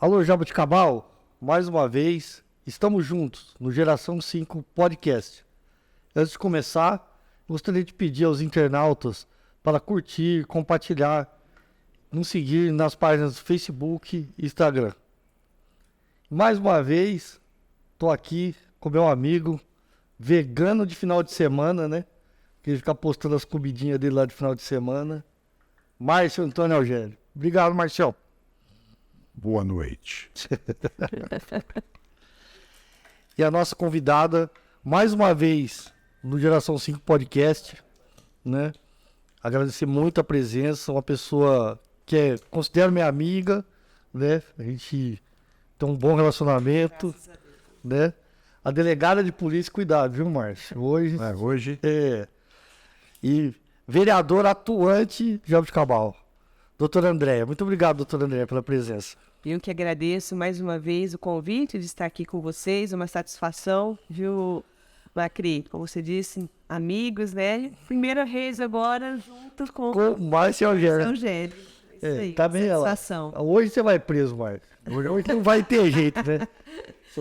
Alô, Jabuticabal, mais uma vez, estamos juntos no Geração 5 Podcast. Antes de começar, gostaria de pedir aos internautas para curtir, compartilhar, nos seguir nas páginas do Facebook e Instagram. Mais uma vez, estou aqui com meu amigo, vegano de final de semana, né? Que ele fica postando as comidinhas dele lá de final de semana. Márcio Antônio Algério. Obrigado, Marcião. Boa noite. E a nossa convidada, mais uma vez, no Geração 5 Podcast, né? Agradecer muito a presença, uma pessoa que considero minha amiga, né? A gente tem um bom relacionamento, né? A delegada de polícia, cuidado, viu, Márcio? Hoje. E vereadora atuante de Jabuticabal, doutora Andréia. Muito obrigado, doutora Andréia, pela presença. Eu que agradeço mais uma vez o convite de estar aqui com vocês, uma satisfação, viu, Macri? Como você disse, amigos, né? Primeira vez agora junto com o Márcio Algério. Isso aí, tá bem satisfação. Ela. Hoje você vai preso, Márcio. Hoje não vai ter jeito, né?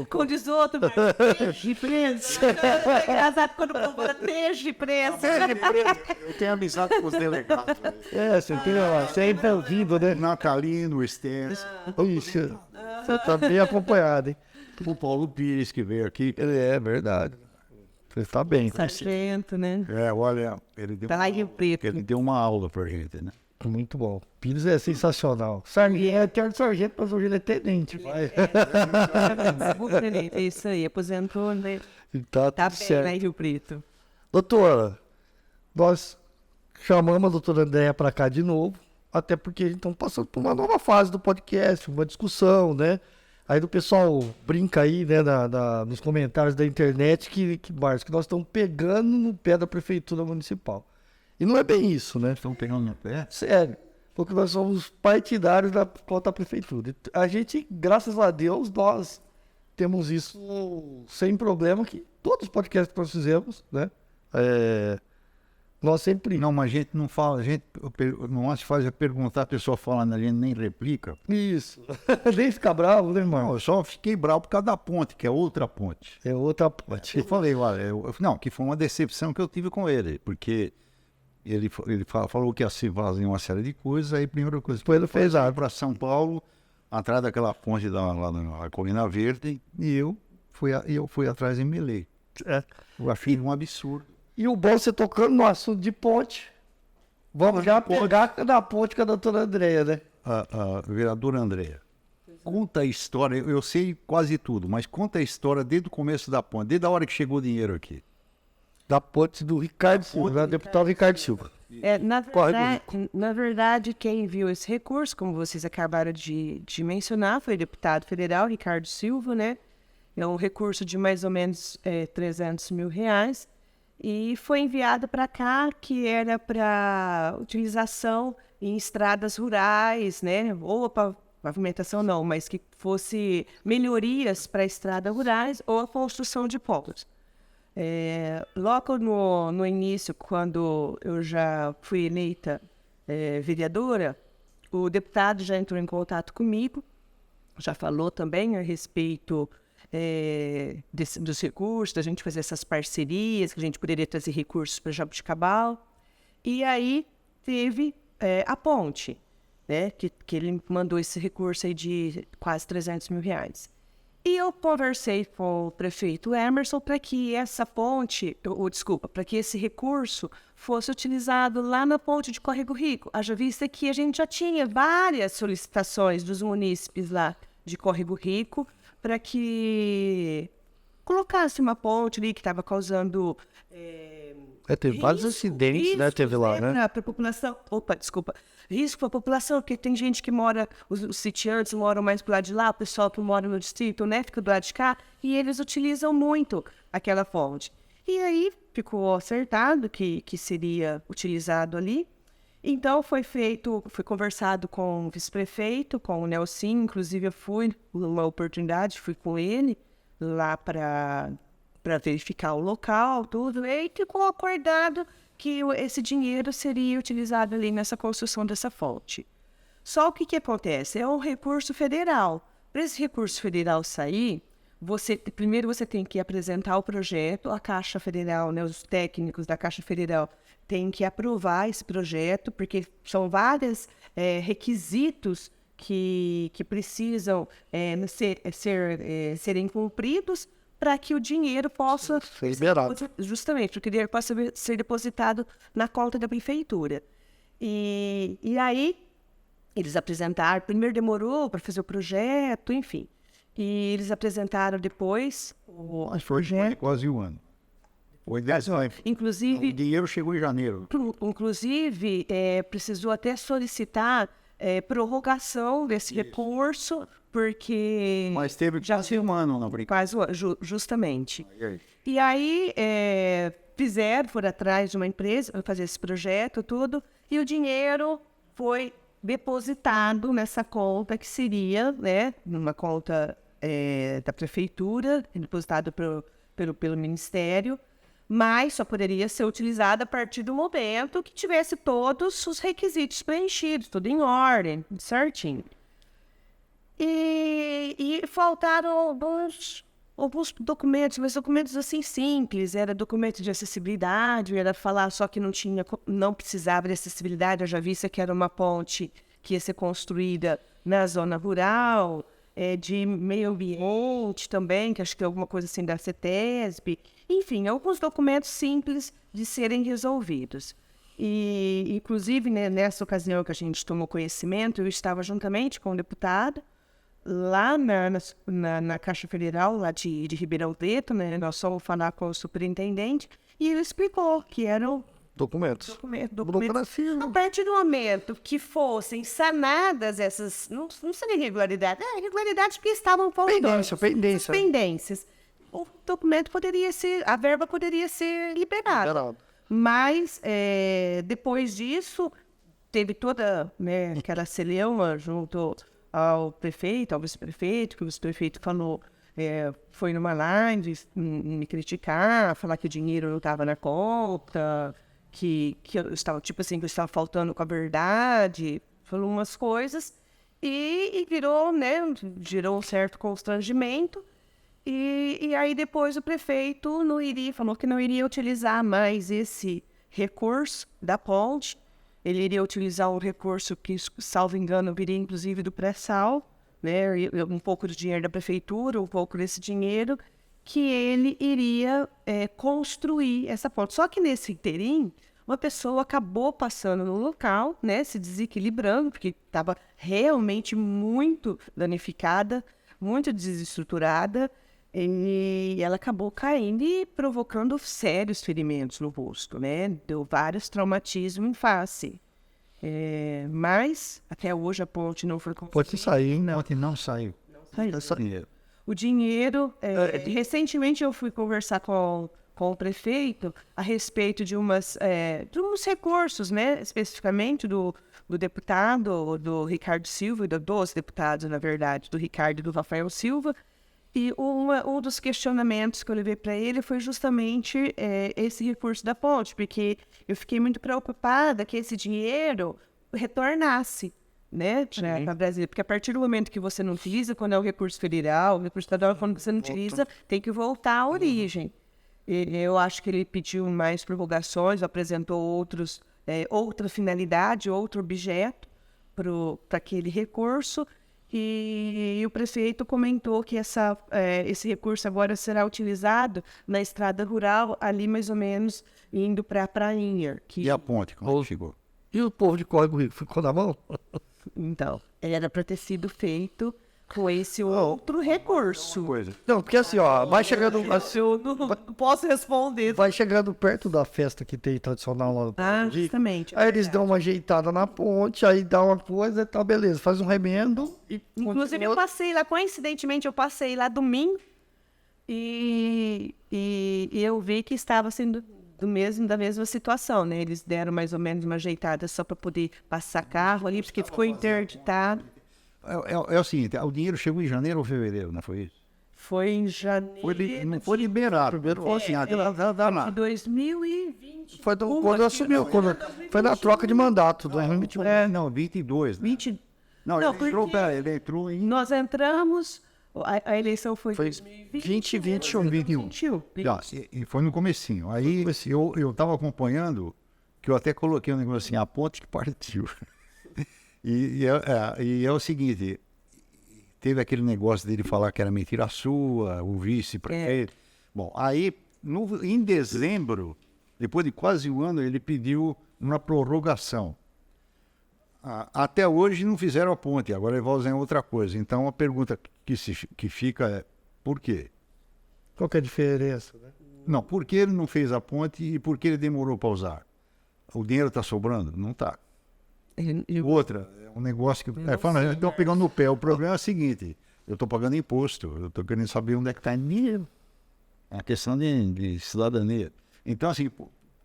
Com 18, mas de preso. É engraçado quando o povo de preso. Eu tenho amizade com os delegados. Você é envolvido, né? Natalino, Estêncio. Isso. Você tá bem acompanhado, hein? O Paulo Pires que veio aqui. É verdade. Você tá bem. Sargento, né? Olha, ele deu, Tá lá em Rio Preto. ele deu uma aula pra gente, né? Muito bom. Pires é sensacional. Sargento, é sargento, mas hoje ele é tenente. Vai. É isso aí, aposentou, né? Tá Tá tudo bem certo. lá em Rio Preto. Doutora, nós chamamos a doutora Andréia para cá de novo, até porque a gente está passando por uma nova fase do podcast, uma discussão, né? Aí o pessoal brinca aí, né, nos comentários da internet que nós estamos pegando no pé da prefeitura municipal. E não é bem isso, né? Estão pegando no pé? Sério, porque nós somos partidários da contra a prefeitura. A gente, graças a Deus, nós temos isso sem problema, que todos os podcasts que nós fizemos, né? Nós sempre... Não, mas a gente não fala, a gente não se faz a perguntar, a pessoa fala, a gente nem replica. Isso. Nem fica bravo, né, irmão? Não, eu só fiquei bravo por causa da ponte, que é outra ponte. É outra ponte. Eu falei, olha, não, que foi uma decepção que eu tive com ele, porque ele falou que ia se fazer uma série de coisas, aí a primeira coisa que ele fez para São Paulo, atrás daquela ponte lá na Colina Verde, e eu fui atrás e me melei. Eu achei um absurdo. E o bom você tocando no assunto de ponte. Vamos já pegar da ponte com a doutora Andréia, né? A vereadora Andréia. Conta a história, eu sei quase tudo, mas conta a história desde o começo da ponte, desde a hora que chegou o dinheiro aqui. Da ponte do Ricardo Silva, do deputado Ricardo Silva. Na verdade, quem viu esse recurso, como vocês acabaram de mencionar, foi o deputado federal Ricardo Silva, né? É um recurso de mais ou menos R$300 mil. E foi enviado para cá, que era para utilização em estradas rurais, né? Ou para pavimentação não, mas que fosse melhorias para estradas rurais ou a construção de pontes. Logo no início, quando eu já fui eleita vereadora, o deputado já entrou em contato comigo, já falou também a respeito dos recursos, da gente fazer essas parcerias, que a gente poderia trazer recursos para Jabuticabal. E aí teve a ponte, né, que ele mandou esse recurso aí de quase R$300 mil. E eu conversei com o prefeito Emerson para que essa ponte, para que esse recurso fosse utilizado lá na ponte de Córrego Rico. Haja vista que a gente já tinha várias solicitações dos munícipes lá de Córrego Rico para que colocasse uma ponte ali que estava causando... teve vários acidentes, né? Teve lá, né? Para a população. Risco para a população, porque tem gente que mora, os sitiantes moram mais pro lado de lá, o pessoal que mora no distrito, né, fica do lado de cá, e eles utilizam muito aquela fonte. E aí ficou acertado que seria utilizado ali. Então foi conversado com o vice-prefeito, com o Nelson, inclusive eu fui numa oportunidade, fui com ele lá para verificar o local, tudo, e ficou acordado que esse dinheiro seria utilizado ali nessa construção dessa fonte. Só o que acontece? É um recurso federal. Para esse recurso federal sair, primeiro você tem que apresentar o projeto, a Caixa Federal, né, os técnicos da Caixa Federal têm que aprovar esse projeto, porque são vários requisitos que precisam serem cumpridos para que o dinheiro possa ser liberado. Justamente, para que o dinheiro possa ser depositado na conta da prefeitura. E aí, eles apresentaram, primeiro demorou para fazer o projeto, enfim. E eles apresentaram depois o projeto. Quase um ano. Foi 10 anos. Inclusive, O dinheiro chegou em janeiro. Inclusive, precisou até solicitar prorrogação desse recurso, porque... Mas teve quase um ano na brincadeira. Justamente. aí? E aí, foram atrás de uma empresa para fazer esse projeto, tudo, e o dinheiro foi depositado nessa conta que seria, né, numa conta da prefeitura, depositado pelo Ministério, mas só poderia ser utilizada a partir do momento que tivesse todos os requisitos preenchidos, tudo em ordem, certinho. E faltaram alguns documentos, mas documentos assim simples, era documento de acessibilidade, era falar só que não precisava de acessibilidade, eu já vi que era uma ponte que ia ser construída na zona rural, de meio ambiente também, que acho que é alguma coisa assim da CETESB, enfim, alguns documentos simples de serem resolvidos. E, inclusive, né, nessa ocasião que a gente tomou conhecimento, eu estava juntamente com o deputado, lá na Caixa Federal, lá de Ribeirão Preto, né, nós fomos falar com o superintendente, e ele explicou que eram Documentos. Documentos. A partir do momento que fossem sanadas essas, não seria irregularidade, irregularidades porque estavam faltando. Pendências. O documento poderia ser, a verba poderia ser liberada. Mas, depois disso, teve toda, né, aquela celeuma junto ao prefeito, ao vice-prefeito, que o vice-prefeito falou, foi numa live me criticar, falar que o dinheiro não estava na conta, que eu estava, tipo assim, que eu estava faltando com a verdade, falou umas coisas, e gerou um certo constrangimento, e aí depois o prefeito falou que não iria utilizar mais esse recurso da ponte, ele iria utilizar um recurso que, salvo engano, viria inclusive do pré-sal, né, um pouco do dinheiro da prefeitura, um pouco desse dinheiro, que ele iria construir essa ponte. Só que nesse interim, uma pessoa acabou passando no local, né, se desequilibrando, porque estava realmente muito danificada, muito desestruturada, e ela acabou caindo e provocando sérios ferimentos no rosto, né? Deu vários traumatismos em face. Mas, até hoje, a ponte não foi construída. Pode sair, A ponte não saiu. O dinheiro... recentemente eu fui conversar com o prefeito a respeito de uns recursos, né? Especificamente do deputado, do Ricardo Silva, e dos deputados, na verdade, do Ricardo e do Rafael Silva. E um dos questionamentos que eu levei para ele foi justamente esse recurso da ponte, porque eu fiquei muito preocupada que esse dinheiro retornasse, né, para Brasília, porque a partir do momento que você não utiliza, quando é o recurso federal, o recurso estadual, quando você não utiliza, tem que voltar à origem. E eu acho que ele pediu mais prorrogações, apresentou outra finalidade, outro objeto para aquele recurso, e o prefeito comentou que esse recurso agora será utilizado na estrada rural, ali mais ou menos indo para a Prainha. E a ponte, como chegou? E o povo de Córrego Rico ficou na mão? Então, era para ter sido feito com esse outro recurso. Não, porque assim, ó, vai chegando... Eu não posso responder. Vai chegando perto da festa que tem tradicional lá no Córrego Rico. Justamente. Aí eles dão uma ajeitada na ponte, aí dá uma coisa, tá beleza, faz um remendo e... Inclusive eu passei lá, coincidentemente eu passei lá domingo e eu vi que estava sendo da mesma situação, né? Eles deram mais ou menos uma ajeitada só para poder passar carro ali, porque ficou interditado. É o seguinte, o dinheiro chegou em janeiro ou fevereiro, não foi isso? Foi em janeiro. Não foi liberado. Primeiro foi assim, de 2020. Foi quando assumiu, foi na troca de mandato do 2021. Não, 22. Não, Não, ele entrou em... Nós entramos, a eleição foi em Foi 2020, 2021. E foi no comecinho. Aí eu estava acompanhando, que eu até coloquei um negócio assim, a ponte que partiu. E é o seguinte, teve aquele negócio dele falar que era mentira sua, o vice-prefeito. Bom, aí em dezembro, depois de quase um ano, ele pediu uma prorrogação. Até hoje não fizeram a ponte, agora ele vai usar em outra coisa. Então a pergunta que fica é, por quê? Qual que é a diferença, né? Não, por que ele não fez a ponte e por que ele demorou para usar? O dinheiro está sobrando? Não está. Outra, é um negócio que... Estão pegando no pé. O problema é o seguinte, eu estou pagando imposto, eu estou querendo saber onde é que está o dinheiro. É uma questão de cidadania. Então, assim,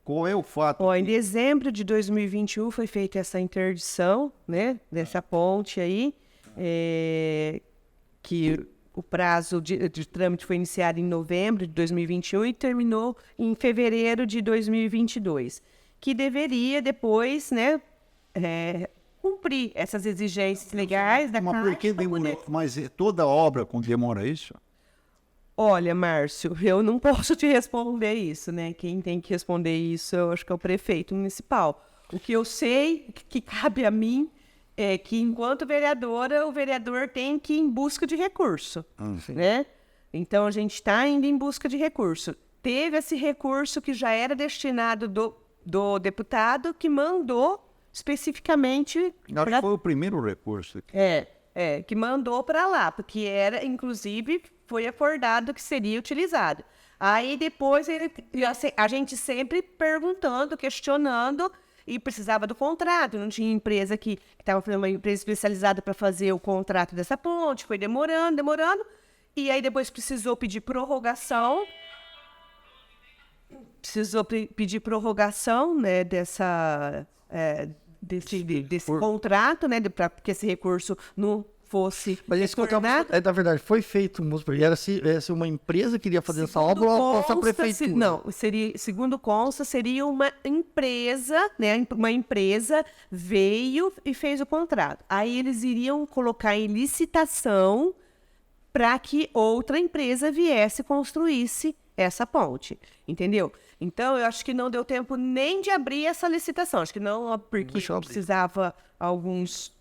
qual é o fato? Em dezembro de 2021 foi feita essa interdição, né, dessa ponte aí, que o prazo de trâmite foi iniciado em novembro de 2021 e terminou em fevereiro de 2022, que deveria depois, né, cumprir essas exigências legais da Mas por que Caixa. demora? Mas toda obra demora isso? Olha, Márcio, eu não posso te responder isso, né? Quem tem que responder isso, eu acho que é o prefeito municipal. O que eu sei que cabe a mim é que, enquanto vereadora, o vereador tem que ir em busca de recurso, né? Então, a gente está indo em busca de recurso. Teve esse recurso que já era destinado do deputado que mandou especificamente... Acho que foi o primeiro recurso. Que mandou para lá, porque era, inclusive, foi acordado que seria utilizado. Aí depois a gente sempre perguntando, questionando, e precisava do contrato. Não tinha empresa que estava fazendo uma empresa especializada para fazer o contrato dessa ponte, foi demorando. E aí depois precisou pedir prorrogação. Né, desse contrato, né, para que esse recurso não fosse... Mas esse contrato, na verdade, foi feito, era se uma empresa queria fazer essa obra ou a prefeitura? Não, segundo consta, seria uma empresa, né, uma empresa veio e fez o contrato. Aí eles iriam colocar em licitação para que outra empresa viesse e construísse essa ponte, entendeu? Então, eu acho que não deu tempo nem de abrir essa licitação. Acho que não, porque precisava alguns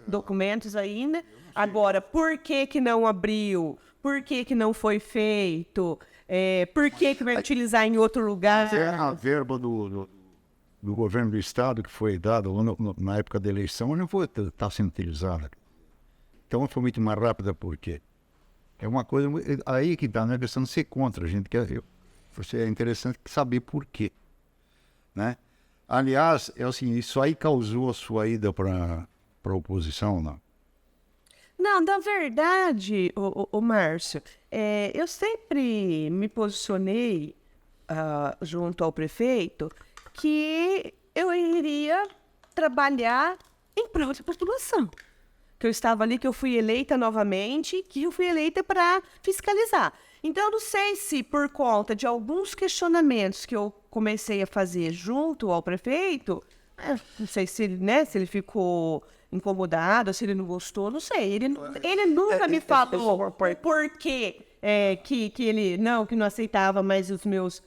documentos ainda. Agora, por que não abriu? Por que não foi feito? Por que vai utilizar em outro lugar? A verba do governo do estado que foi dada na época da eleição não está sendo utilizada. Então, foi muito mais rápida, por quê? É uma coisa... Aí que está, não é questão de ser contra. A gente quer... É interessante saber por quê, né? Aliás, assim, isso aí causou a sua ida para a oposição, não? Não, na verdade, o Márcio, eu sempre me posicionei junto ao prefeito que eu iria trabalhar em prol da população. Que eu estava ali, que eu fui eleita novamente, que eu fui eleita para fiscalizar. Então, eu não sei se por conta de alguns questionamentos que eu comecei a fazer junto ao prefeito, não sei se ele ficou incomodado, se ele não gostou, não sei. Ele nunca me falou por que ele que não aceitava mais os meus,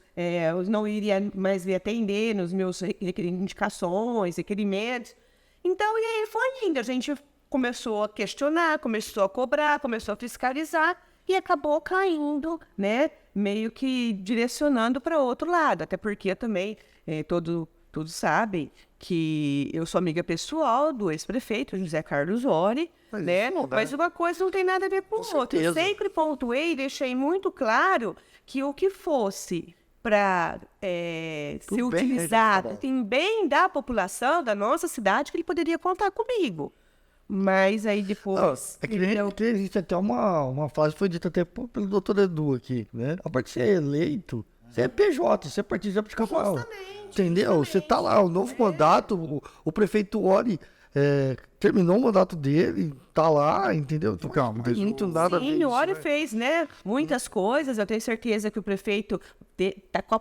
não iria mais me atender nos meus indicações, requerimentos. Então, e aí foi indo. A gente começou a questionar, começou a cobrar, começou a fiscalizar e acabou caindo, né? Meio que direcionando para outro lado. Até porque também todos sabem que eu sou amiga pessoal do ex-prefeito José Carlos Ori, né? Mas uma coisa não tem nada a ver com a outra. Eu sempre pontuei e deixei muito claro que o que fosse para ser utilizado em bem da população da nossa cidade, que ele poderia contar comigo. Mas aí depois... que existe até uma frase, foi dita até pelo doutor Edu aqui, né? A partir de ser eleito, você é PJ, você é partido de Capoal. Entendeu? Você tá lá, o novo mandato, o prefeito Ori terminou o mandato dele, tá lá, entendeu? Calma, mas muito nada a ver. Sim, o Ori fez, né? Muitas coisas, eu tenho certeza que o prefeito tá com a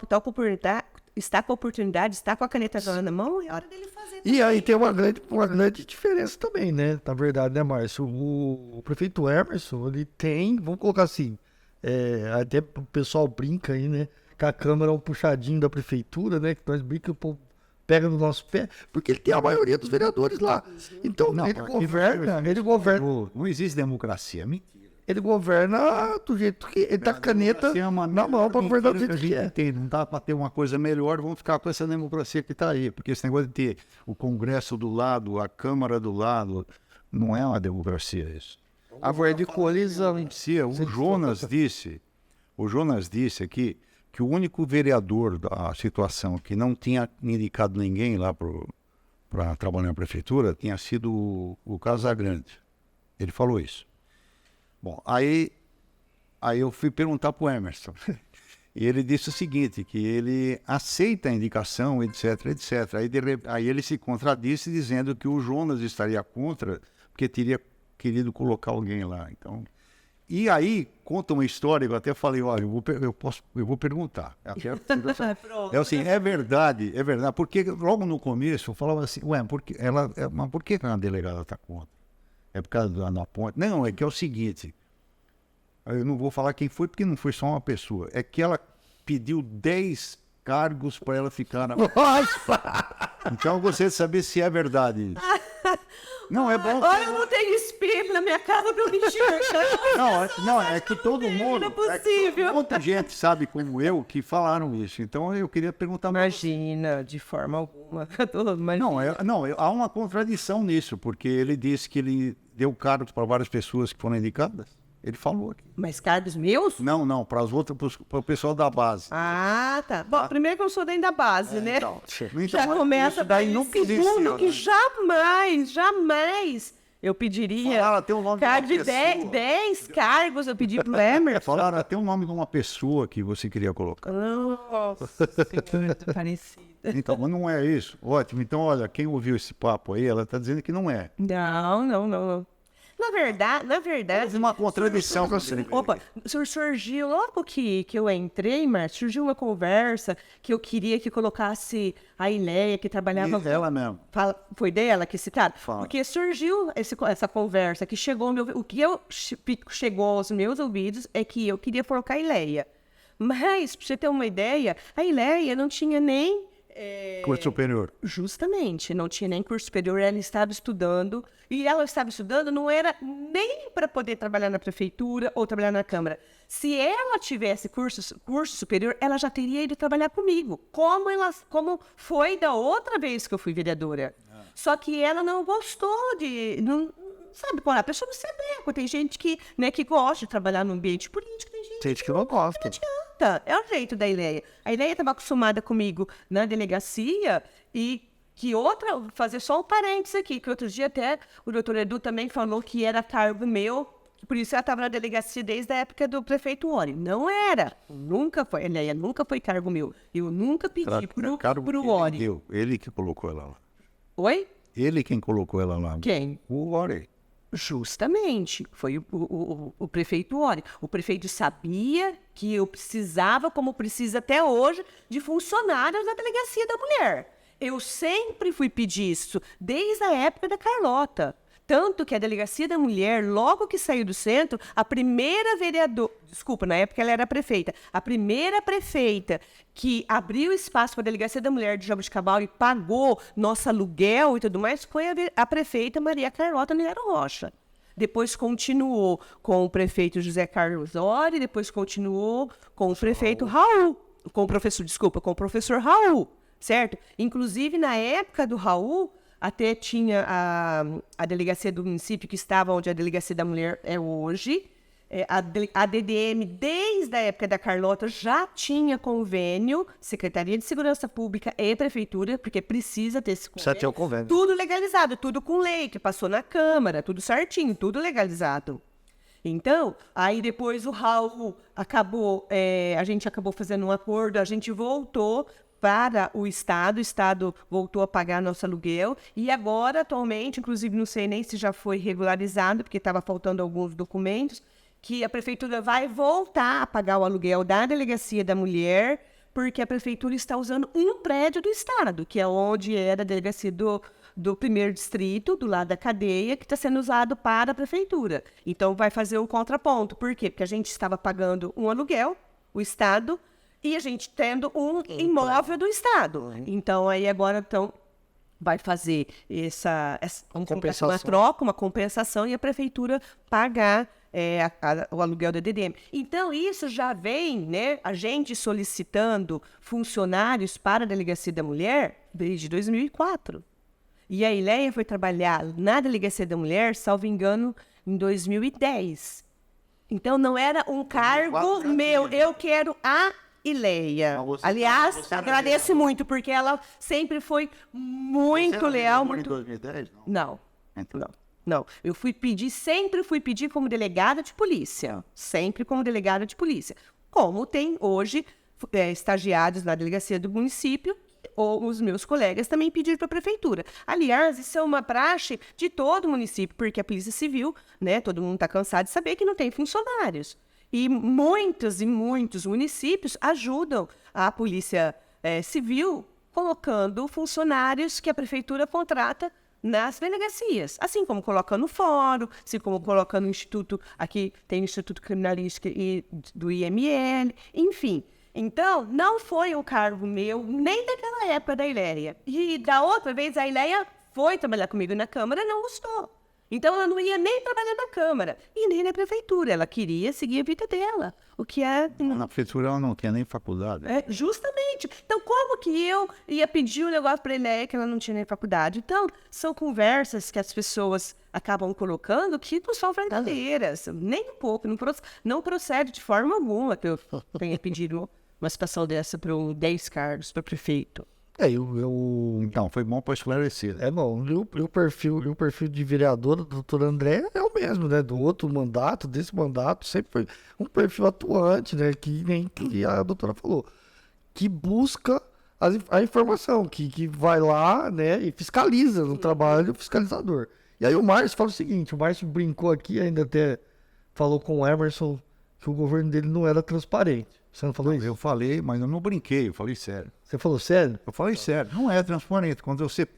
está com a oportunidade, está com a caneta na mão, é hora dele fazer. E aí tem uma grande diferença também, né? Na verdade, né, Márcio? O prefeito Emerson, ele tem, vamos colocar assim, até o pessoal brinca aí, né? Que a Câmara é um puxadinho da prefeitura, né? Que nós brincamos, o povo pega no nosso pé, porque ele tem a maioria dos vereadores lá. Então, ele governa. Não existe democracia, mentira. Ele governa do jeito que ele dá caneta na mão para governar do jeito que é. Não dá para ter uma coisa melhor, vamos ficar com essa democracia que está aí. Porque esse negócio de ter o Congresso do lado, a Câmara do lado, não é uma democracia isso. Agora, de colisão. O Jonas disse aqui que o único vereador da situação que não tinha indicado ninguém lá para trabalhar na prefeitura tinha sido o Casagrande. Ele falou isso. Bom, aí eu fui perguntar para o Emerson. E ele disse o seguinte, que ele aceita a indicação, etc, etc. Aí ele se contradisse dizendo que o Jonas estaria contra, porque teria querido colocar alguém lá. Então, e aí conta uma história, eu até falei, olha, eu vou perguntar. É assim, é verdade, porque logo no começo eu falava assim, ué, mas por que a delegada está contra? É por causa da ponte? Não, é que é o seguinte, eu não vou falar quem foi, porque não foi só uma pessoa, é que ela pediu 10 cargos para ela ficar na... Nossa! Então eu gostaria de saber se é verdade. Não, é bom. Olha, eu não tenho espelho na minha casa pra eu enxergar. Não, é que todo mundo. Não é possível. Muita gente sabe como eu que falaram isso. Então eu queria perguntar. Imagina, de forma alguma. Há uma contradição nisso, porque ele disse que ele deu cargos para várias pessoas que foram indicadas. Ele falou aqui. Mas cargos meus? Não, para as outras, para o pessoal da base. Ah, tá. Bom, primeiro que eu sou dentro da base, né? Então, já começa daí não segundo, que jamais eu pediria cargo de 10 cargos, eu pedi pro Emerson. Falaram até o nome de uma pessoa que você queria colocar. Nossa, muito parecida. Então, mas não é isso. Ótimo. Então, olha, quem ouviu esse papo aí, ela está dizendo que não é. Não. Na verdade... É uma contradição com você. Opa, surgiu, logo que eu entrei, Márcio, surgiu uma conversa que eu queria que colocasse a Ileia, que trabalhava... Ela mesmo. Foi dela que citaram? Fala. Porque surgiu essa conversa, que chegou chegou aos meus ouvidos é que eu queria colocar a Ileia. Mas, pra você ter uma ideia, a Ileia não tinha nem... Curso superior. Justamente, não tinha nem curso superior, ela estava estudando, e ela estava estudando não era nem para poder trabalhar na prefeitura ou trabalhar na Câmara. Se ela tivesse curso superior, ela já teria ido trabalhar comigo, como foi da outra vez que eu fui vereadora. Só que ela não gostou de... Sabe, a pessoa não se adequa. Tem gente que gosta de trabalhar no ambiente político, tem gente que não gosta. Não adianta. É o jeito da Ileia. A Ileia estava acostumada comigo na delegacia e fazer só um parênteses aqui, que outro dia até o doutor Edu também falou que era cargo meu, por isso ela estava na delegacia desde a época do prefeito Ori. Não era. Nunca foi. A Ileia nunca foi cargo meu. Eu nunca pedi pro Ori. Ele que colocou ela lá. Oi? Ele quem colocou ela lá. Quem? O Ori. Justamente, foi o prefeito Ori. O prefeito sabia que eu precisava, como precisa até hoje, de funcionários da Delegacia da Mulher. Eu sempre fui pedir isso, desde a época da Carlota. Tanto que a Delegacia da Mulher, logo que saiu do centro, a primeira vereadora... Desculpa, na época ela era prefeita. A primeira prefeita que abriu espaço para a Delegacia da Mulher de Jaboticabal e pagou nosso aluguel e tudo mais foi a prefeita Maria Carlota Nero Rocha. Depois continuou com o prefeito José Carlos Ori, depois continuou com o prefeito Raul. Com o professor Raul, certo? Inclusive, na época do Raul... Até tinha a delegacia do município, que estava onde a delegacia da mulher é hoje. A DDM, desde a época da Carlota, já tinha convênio, Secretaria de Segurança Pública e Prefeitura, porque precisa ter esse convênio. Precisa ter o convênio. Tudo legalizado, tudo com lei, que passou na Câmara, tudo certinho, tudo legalizado. Então, aí depois o Raul a gente acabou fazendo um acordo, a gente voltou para o Estado voltou a pagar nosso aluguel, e agora, atualmente, inclusive, não sei nem se já foi regularizado, porque estava faltando alguns documentos, que a Prefeitura vai voltar a pagar o aluguel da Delegacia da Mulher porque a prefeitura está usando um prédio do Estado, que é onde era a delegacia do 1º distrito, do lado da cadeia, que está sendo usado para a prefeitura. Então, vai fazer um contraponto. Por quê? Porque a gente estava pagando um aluguel, o Estado, e a gente tendo um imóvel do Estado. Então, aí agora, vai fazer uma troca, uma compensação, e a prefeitura pagar o aluguel da DDM. Então, isso já vem, né, a gente solicitando funcionários para a Delegacia da Mulher desde 2004. E a Ileia foi trabalhar na Delegacia da Mulher, salvo engano, em 2010. Então, não era um cargo meu, eu quero a Ileia. Aliás, agradeço muito, porque ela sempre foi muito leal. Em 2010? Não. Eu sempre fui pedir como delegada de polícia. Sempre como delegada de polícia. Como tem hoje estagiários na delegacia do município, ou os meus colegas também pediram para a prefeitura. Aliás, isso é uma praxe de todo o município, porque a Polícia Civil, né, todo mundo está cansado de saber que não tem funcionários. E muitos municípios ajudam a Polícia Civil colocando funcionários que a prefeitura contrata nas delegacias. Assim como coloca no fórum, assim como coloca no Instituto, aqui tem o Instituto Criminalístico e do IML, enfim. Então, não foi um cargo meu, nem daquela época da Ileia. E da outra vez, a Ileia foi trabalhar comigo na Câmara e não gostou. Então, ela não ia nem trabalhar na Câmara e nem na Prefeitura. Ela queria seguir a vida dela. O que é... Na Prefeitura ela não tinha nem faculdade. Justamente. Então, como que eu ia pedir um negócio para a Ileia que ela não tinha nem faculdade? Então, são conversas que as pessoas acabam colocando que não são verdadeiras. Nem um pouco. Não procede de forma alguma que eu tenha pedido uma situação dessa para 10 cargos para prefeito. Então, foi bom para esclarecer. É bom. E o perfil de vereador do doutor André é o mesmo, né? Do outro mandato, desse mandato, sempre foi um perfil atuante, né? Que nem que a doutora falou. Que busca a informação, que vai lá, né? E fiscaliza no trabalho fiscalizador. E aí o Márcio fala o seguinte, o Márcio brincou aqui, ainda até falou com o Emerson que o governo dele não era transparente. Você não falou isso? Eu falei, mas eu não brinquei, eu falei sério. Você falou sério? Eu falei sério, não é transparente. Quando você...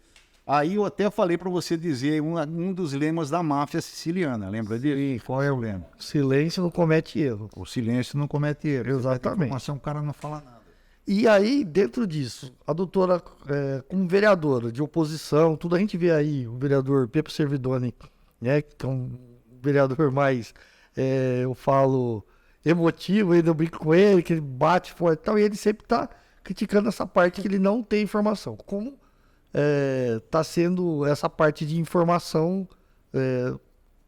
Aí eu até falei para você dizer um dos lemas da máfia siciliana, lembra dele? Qual é o lema? Silêncio não comete erro. O silêncio não comete erro. Exatamente. Informação, o cara não fala nada. E aí, dentro disso, a doutora, como vereadora de oposição, tudo a gente vê aí, o vereador Pepe Servidoni, né, que é um vereador mais, eu falo... emotivo, ainda eu brinco com ele, que ele bate forte e tal, e ele sempre tá criticando essa parte que ele não tem informação. Como tá sendo essa parte de informação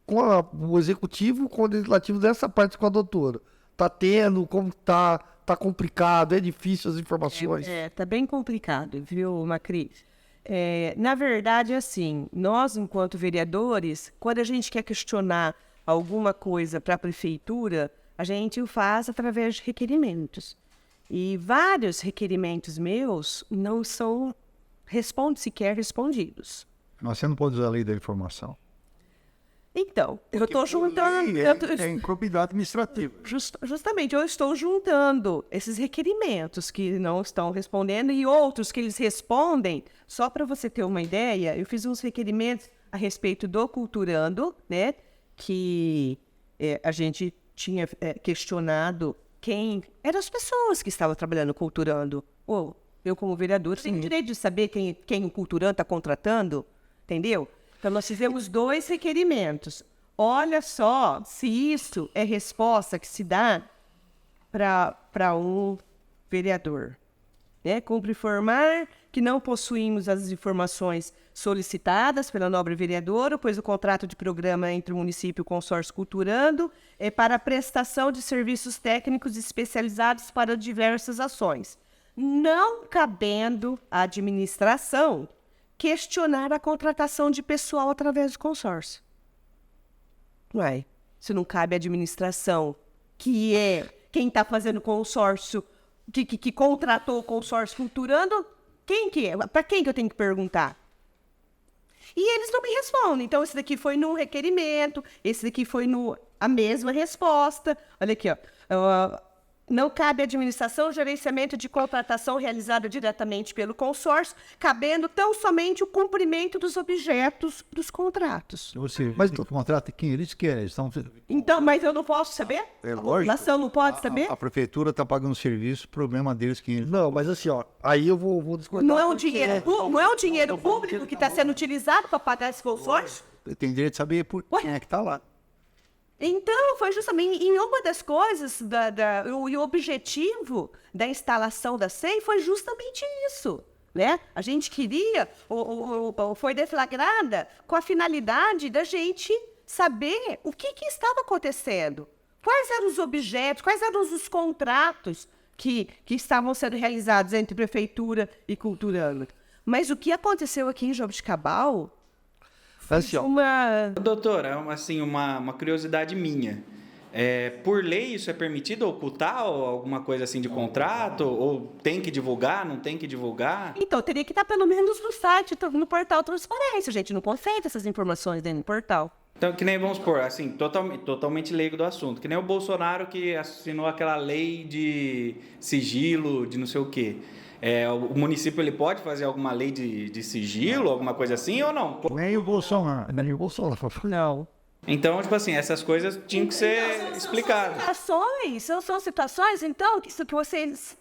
com o executivo, com o legislativo, dessa parte com a doutora? Tá tendo, como tá complicado, é difícil as informações? Tá bem complicado, viu, Macri? Na verdade, assim, nós, enquanto vereadores, quando a gente quer questionar alguma coisa para a prefeitura, a gente o faz através de requerimentos. E vários requerimentos meus não são sequer respondidos. Mas você não pode usar a lei da informação. Então, eu estou juntando... É improbidade administrativa. Justamente, eu estou juntando esses requerimentos que não estão respondendo e outros que eles respondem. Só para você ter uma ideia, eu fiz uns requerimentos a respeito do Culturando, né? Que a gente tinha questionado quem eram as pessoas que estavam trabalhando no Culturando. Eu, como vereador, tenho direito de saber quem o Culturando está contratando, entendeu? Então, nós fizemos 2 requerimentos. Olha só se isso é resposta que se dá para um vereador. Cumpre informar que não possuímos as informações solicitadas pela nobre vereadora, pois o contrato de programa entre o município e o consórcio Culturando é para a prestação de serviços técnicos especializados para diversas ações, não cabendo à administração questionar a contratação de pessoal através do consórcio. Ué, se não cabe à administração, que é quem está fazendo consórcio, que contratou o consórcio Culturando, quem que é? Para quem que eu tenho que perguntar? E eles não me respondem. Então, esse daqui foi no requerimento, esse daqui foi a mesma resposta. Olha aqui, ó. Não cabe administração, gerenciamento de contratação realizada diretamente pelo consórcio, cabendo tão somente o cumprimento dos objetos dos contratos. Mas o contrato quem eles querem. Eles estão... Então, mas eu não posso saber? É A lógico. população não pode saber? A prefeitura está pagando serviço, problema deles que eles... Não, mas assim, ó, aí eu vou discordar. Não é o dinheiro público que está sendo utilizado para pagar esse consórcio? Tem direito de saber por quem é que está lá. Então, foi justamente em uma das coisas, o objetivo da instalação da SEI foi justamente isso, né? A gente queria, foi deflagrada com a finalidade da gente saber o que estava acontecendo, quais eram os objetos, quais eram os contratos que estavam sendo realizados entre prefeitura e culturana. Mas o que aconteceu aqui em Jaboticabal... Assim, ó, Doutora, assim, uma curiosidade minha. Por lei isso é permitido ocultar ou alguma coisa assim de contrato? Ou tem que divulgar, não tem que divulgar? Então, teria que estar pelo menos no site, no portal Transparência. A gente não consegue essas informações dentro do portal. Então, que nem, vamos supor, assim, totalmente leigo do assunto. Que nem o Bolsonaro que assinou aquela lei de sigilo, de não sei o quê. O município ele pode fazer alguma lei de sigilo, alguma coisa assim, ou não? Nem o Bolsonaro. nem o Bolsonaro. Não. Então, tipo assim, essas coisas tinham que ser explicadas. São situações, então, isso que vocês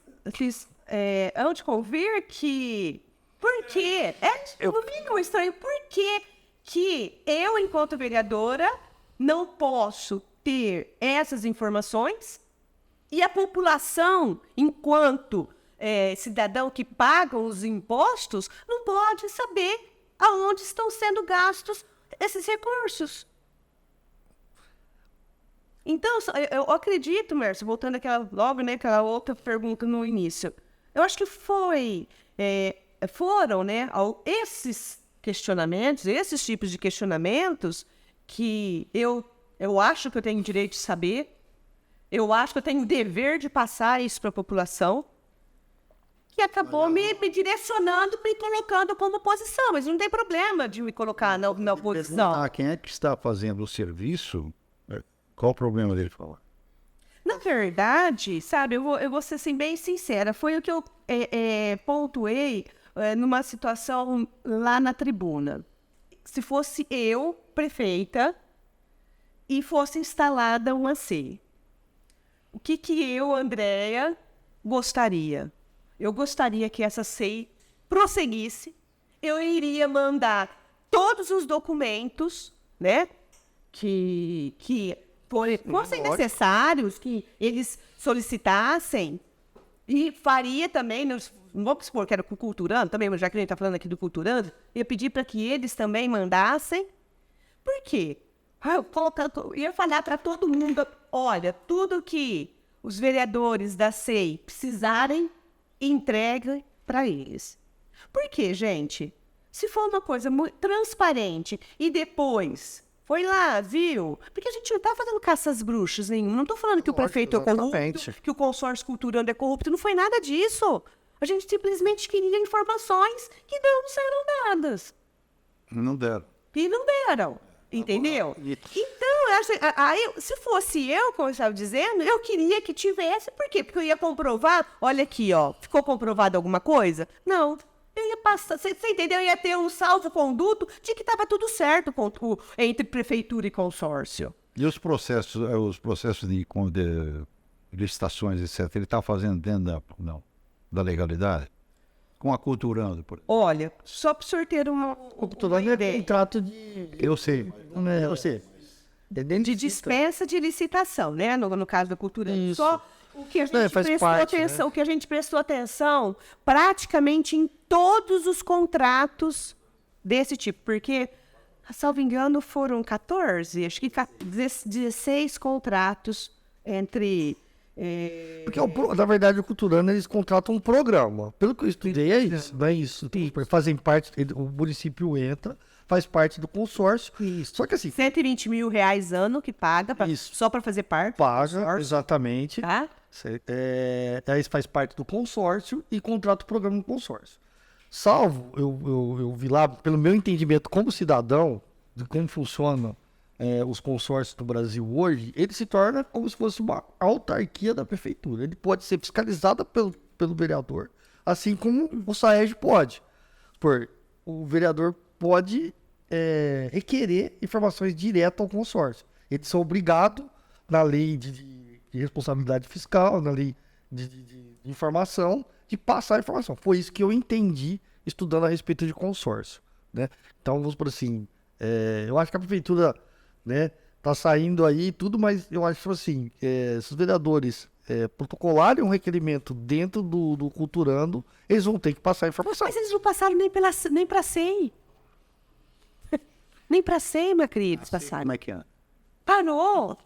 hão de convir que... Por quê? No mínimo estranho. Por que eu, enquanto vereadora, não posso ter essas informações e a população, enquanto cidadão que paga os impostos, não pode saber aonde estão sendo gastos esses recursos? Então, eu acredito, Mércio, voltando àquela outra pergunta no início, eu acho que foram, né, esses questionamentos, esses tipos de questionamentos que eu acho que eu tenho direito de saber, eu acho que eu tenho o dever de passar isso para a população, que acabou me direcionando, me colocando como oposição, mas não tem problema de me colocar na oposição. Quem é que está fazendo o serviço? Qual o problema dele falar? Na verdade, sabe, eu vou ser assim, bem sincera, foi o que eu pontuei numa situação lá na tribuna. Se fosse eu, prefeita, e fosse instalada uma SEI, o que eu, Andréia, gostaria? Eu gostaria que essa SEI prosseguisse, eu iria mandar todos os documentos, né, que fossem necessários, que eles solicitassem, e faria também, não vamos supor que era com o Culturando, também, já que a gente está falando aqui do Culturando, ia pedir para que eles também mandassem. Por quê? Eu ia falar para todo mundo, olha, tudo que os vereadores da SEI precisarem, entregue para eles. Por quê, gente? Se for uma coisa muito transparente e depois foi lá, viu? Porque a gente não está fazendo caça às bruxas nenhuma. Não estou falando que o prefeito é corrupto, que o consórcio Culturando é corrupto. Não foi nada disso. A gente simplesmente queria informações que não serão dadas. Não deram. E não deram. Entendeu? Então, se fosse eu, como eu estava dizendo, eu queria que tivesse. Por quê? Porque eu ia comprovar. Olha aqui, ó. Ficou comprovado alguma coisa? Não. Eu ia passar, você entendeu? Eu ia ter um salvo-conduto de que estava tudo certo entre prefeitura e consórcio. E os processos de licitações, etc., ele está fazendo dentro da legalidade? Com a Culturando, por exemplo. Olha, só para o senhor ter uma Culturando é contrato de... Eu sei. Eu sei. De dispensa de licitação, né? No caso da Culturando. Isso. Só o que a gente prestou parte, atenção, né? o que a gente prestou atenção praticamente em todos os contratos desse tipo, porque, salvo engano, foram 14, acho que 16 contratos entre... Porque, na verdade, o Culturando, eles contratam um programa. Pelo que eu estudei, é isso. Não é isso. Fazem parte, o município entra, faz parte do consórcio. Isso. Só que assim... R$120 mil ano que paga só para fazer parte. Paga, exatamente. Tá? Aí faz parte do consórcio e contrata o programa do consórcio. Salvo, eu vi lá, pelo meu entendimento como cidadão, de como funciona os consórcios do Brasil hoje, ele se torna como se fosse uma autarquia da prefeitura. Ele pode ser fiscalizado pelo vereador, assim como o SAEG pode. O vereador pode requerer informações diretas ao consórcio. Eles são obrigados, na lei de responsabilidade fiscal, na lei de informação, de passar a informação. Foi isso que eu entendi estudando a respeito de consórcio, né? Então, vamos por assim, eu acho que a prefeitura, né, tá saindo aí tudo, mas eu acho assim, se os vereadores protocolarem um requerimento dentro do Culturando, eles vão ter que passar a informação. Mas eles não passaram nem para SEI. Nem para SEI, meu querido, eles passaram. Como é que é? Parou.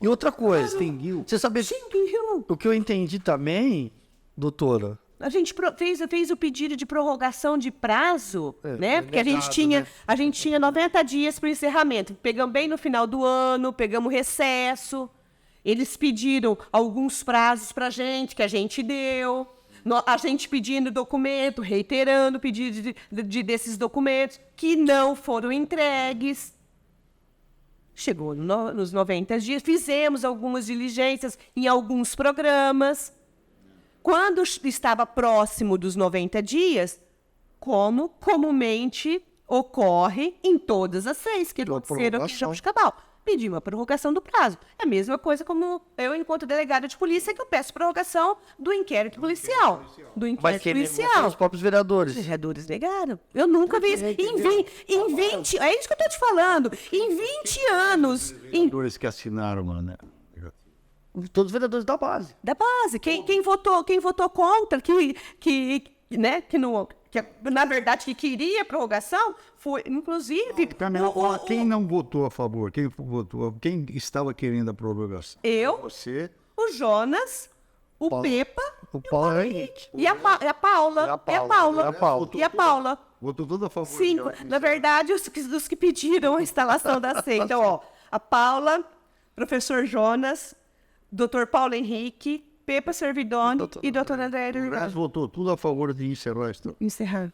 E outra coisa, Extinguiu. você sabia o que eu entendi também, doutora? A gente fez o pedido de prorrogação de prazo, né? Porque a gente tinha 90 dias para o encerramento. Pegamos bem no final do ano, pegamos recesso. Eles pediram alguns prazos para a gente, que a gente deu. A gente pedindo documento, reiterando o pedido desses documentos, que não foram entregues. Chegou nos 90 dias, fizemos algumas diligências em alguns programas. Quando estava próximo dos 90 dias, como comumente ocorre em todas as 6 que aconteceram aqui em Jabuticabal, pedir uma prorrogação do prazo. É a mesma coisa como eu, enquanto delegada de polícia, que eu peço prorrogação do inquérito policial. Mas que os próprios vereadores. Os vereadores negaram. Eu nunca vi isso. Em 20... É isso que eu estou te falando. Em 20 anos... Vereadores que assinaram, mano, né? Todos os vereadores da base. Da base. Quem votou contra, na verdade, que queria prorrogação, foi, inclusive... Quem não votou a favor? Quem estava querendo a prorrogação? Eu, Você? o Jonas, o Pepa O Paulo Henrique. e a Paula. E a Paula. Votou tudo a favor. 5. Na verdade, os que pediram a instalação da SEI. Então, ó, a Paula, professor Jonas, doutor Paulo Henrique, Pepa Servidoni e doutor André Mas votou tudo a favor de encerrar isso. Encerrar.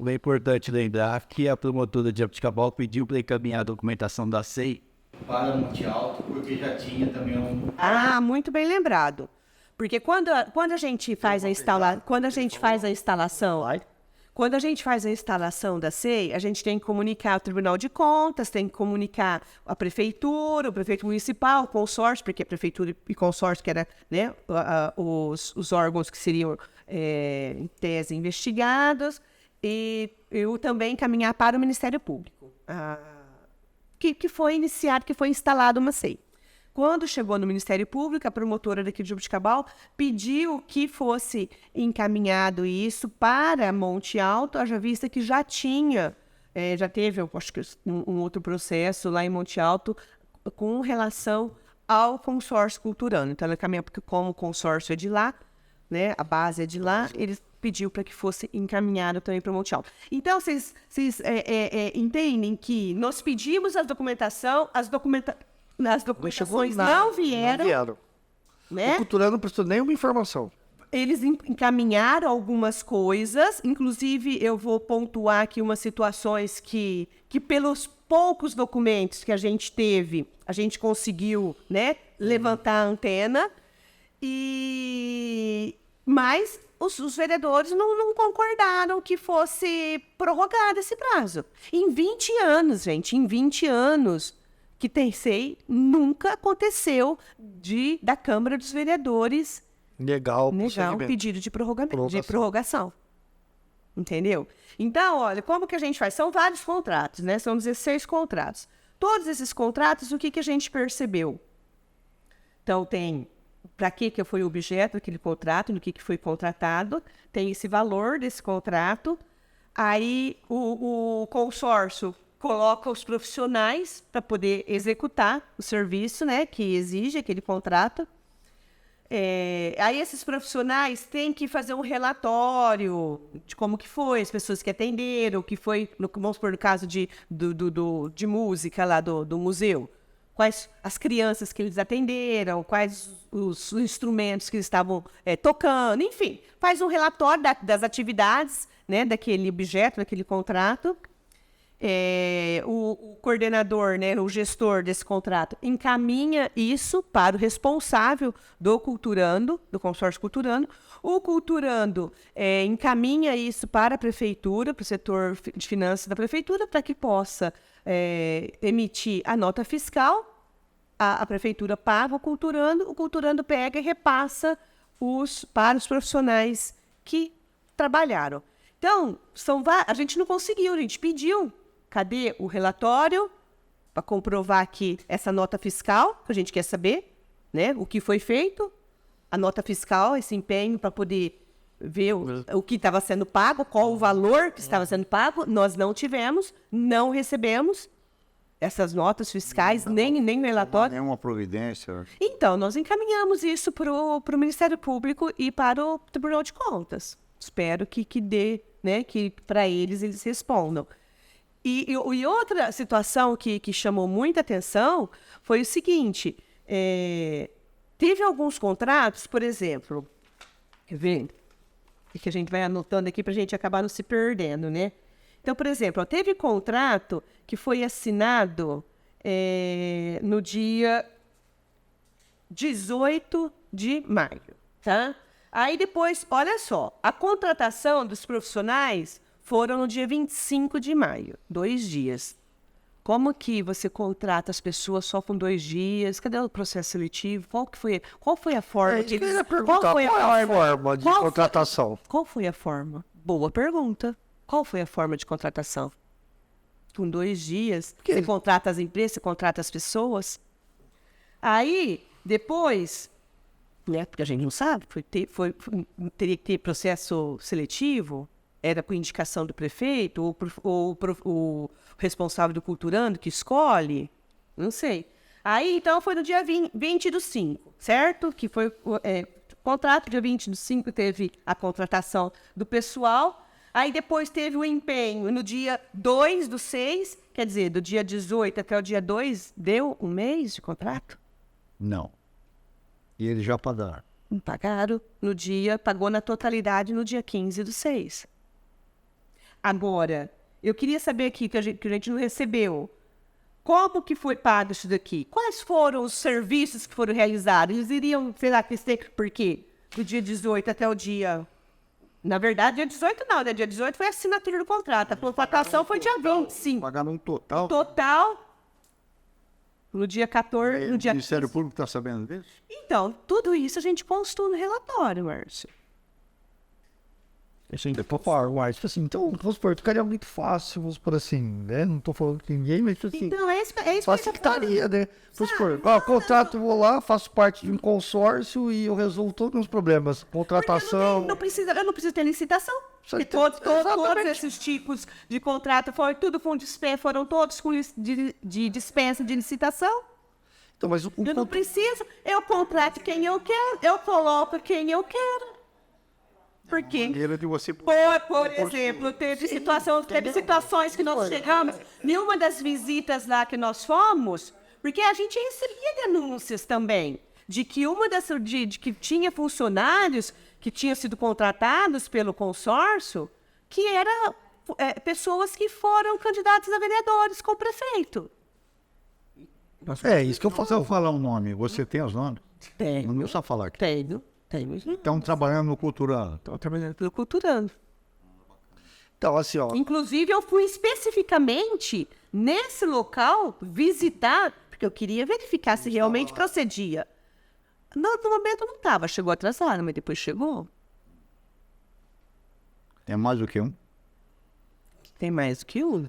É importante lembrar que a promotora de Jabuticabal pediu para encaminhar a documentação da SEI para Monte Alto, porque já tinha também Ah, muito bem lembrado. Porque quando a gente faz a instalação da SEI, a gente tem que comunicar ao Tribunal de Contas, tem que comunicar a prefeitura, o prefeito municipal, o consórcio, porque a prefeitura e consórcio que era, né, os órgãos que seriam, em tese, investigados, e eu também encaminhar para o Ministério Público, que foi iniciado, que foi instalado uma SEI. Quando chegou no Ministério Público, a promotora daqui de Jabuticabal pediu que fosse encaminhado isso para Monte Alto, haja vista que já tinha, já teve, eu acho que um outro processo lá em Monte Alto com relação ao consórcio culturano. Então, ela encaminhou, porque como o consórcio é de lá, né, a base é de lá, eles pediu para que fosse encaminhado também para Monte Alto. Então, vocês entendem que nós pedimos as documentações não vieram. Né? O Culturando não prestou nenhuma informação. Eles encaminharam algumas coisas, inclusive eu vou pontuar aqui umas situações que pelos poucos documentos que a gente teve, a gente conseguiu, né, levantar a antena, mas os vereadores não concordaram que fosse prorrogado esse prazo. Em 20 anos, gente, que tem SEI, nunca aconteceu da Câmara dos Vereadores Negar o pedido de prorrogação. Entendeu? Então, olha, como que a gente faz? São vários contratos, né? São 16 contratos. Todos esses contratos, o que a gente percebeu? Então, tem para que foi o objeto daquele contrato, no que foi contratado, tem esse valor desse contrato. Aí, o consórcio coloca os profissionais para poder executar o serviço, né, que exige aquele contrato. Aí esses profissionais têm que fazer um relatório de como que foi, as pessoas que atenderam, o que foi, vamos supor, no caso de música lá do museu, quais as crianças que eles atenderam, quais os instrumentos que eles estavam tocando, enfim, faz um relatório das atividades, né, daquele objeto, daquele contrato. o coordenador, né, o gestor desse contrato, encaminha isso para o responsável do Culturando, do consórcio Culturando. O Culturando encaminha isso para a prefeitura, para o setor de finanças da prefeitura, para que possa emitir a nota fiscal. A prefeitura paga o Culturando pega e repassa para os profissionais que trabalharam. Então, a gente não conseguiu, a gente pediu. Cadê o relatório para comprovar aqui essa nota fiscal, que a gente quer saber, né? O que foi feito, a nota fiscal, esse empenho para poder ver o que estava sendo pago, qual o valor que estava sendo pago. Nós não tivemos, não recebemos essas notas fiscais, nem o relatório. Nenhuma providência. Então, nós encaminhamos isso para o Ministério Público e para o Tribunal de Contas. Espero que dê, né, que para eles respondam. E outra situação que chamou muita atenção foi o seguinte, teve alguns contratos, por exemplo, quer ver? Que a gente vai anotando aqui para a gente acabar não se perdendo, né? Então, por exemplo, teve contrato que foi assinado no dia 18 de maio, tá? Aí depois, olha só, a contratação dos profissionais foram no dia 25 de maio, 2 dias. Como que você contrata as pessoas só com 2 dias? Cadê o processo seletivo? Qual foi a forma? Eu queria perguntar, qual é a forma de contratação? Qual foi a forma? Boa pergunta. Qual foi a forma de contratação? Com 2 dias, você contrata as empresas, você contrata as pessoas. Aí, depois, né, porque a gente não sabe, teria que ter processo seletivo, era por indicação do prefeito, ou o responsável do Culturando que escolhe, não sei. Aí, então, foi no dia 20/5, certo? Que foi o contrato, dia 20/5 teve a contratação do pessoal. Aí depois teve o empenho no dia 2/6, quer dizer, do dia 18 até o dia 2, deu 1 mês de contrato? Não. E eles já pagaram. Pagaram pagou na totalidade no dia 15/6. Agora, eu queria saber aqui, que a gente não recebeu, como que foi pago isso daqui? Quais foram os serviços que foram realizados? Eles iriam, sei lá, por quê? Do dia 18 até o dia... Na verdade, dia 18 não, né? Dia 18 foi a assinatura do contrato. A contratação foi dia 25. Pagaram um total. Total, no dia 14... No dia O Ministério Público está sabendo disso? Então, tudo isso a gente constou no relatório, Márcio. Isso ainda tô falando, mas tipo assim, então, vamos supor, ficaria muito fácil, vamos supor assim, né? Não tô falando que ninguém, mas tipo assim, Então, é isso que eu tô facilitaria, né? Vamos supor, contrato, eu vou lá, faço parte de um consórcio e eu resolvo todos os meus problemas. Contratação. Eu não preciso ter licitação. Porque todos esses tipos de contrato foram todos com de dispensa de licitação. Então, mas Eu não preciso, eu contrato quem eu quero, eu coloco quem eu quero. Por quê? Maneira de você... Por exemplo, teve situações que nós chegamos, nenhuma das visitas lá que nós fomos, porque a gente recebia denúncias também, de que de que tinha funcionários que tinham sido contratados pelo consórcio, que eram pessoas que foram candidatos a vereadores com o prefeito. isso que eu faço. Se eu falar um nome, você tem os nomes? Tenho. Não precisa falar aqui. Tenho. Estão trabalhando no Culturando. Estou trabalhando pelo Culturando. Então, assim, ó. Inclusive, eu fui especificamente nesse local visitar, porque eu queria verificar se realmente procedia. No momento não estava, chegou atrasado, mas depois chegou. É mais do que um? Tem mais do que um.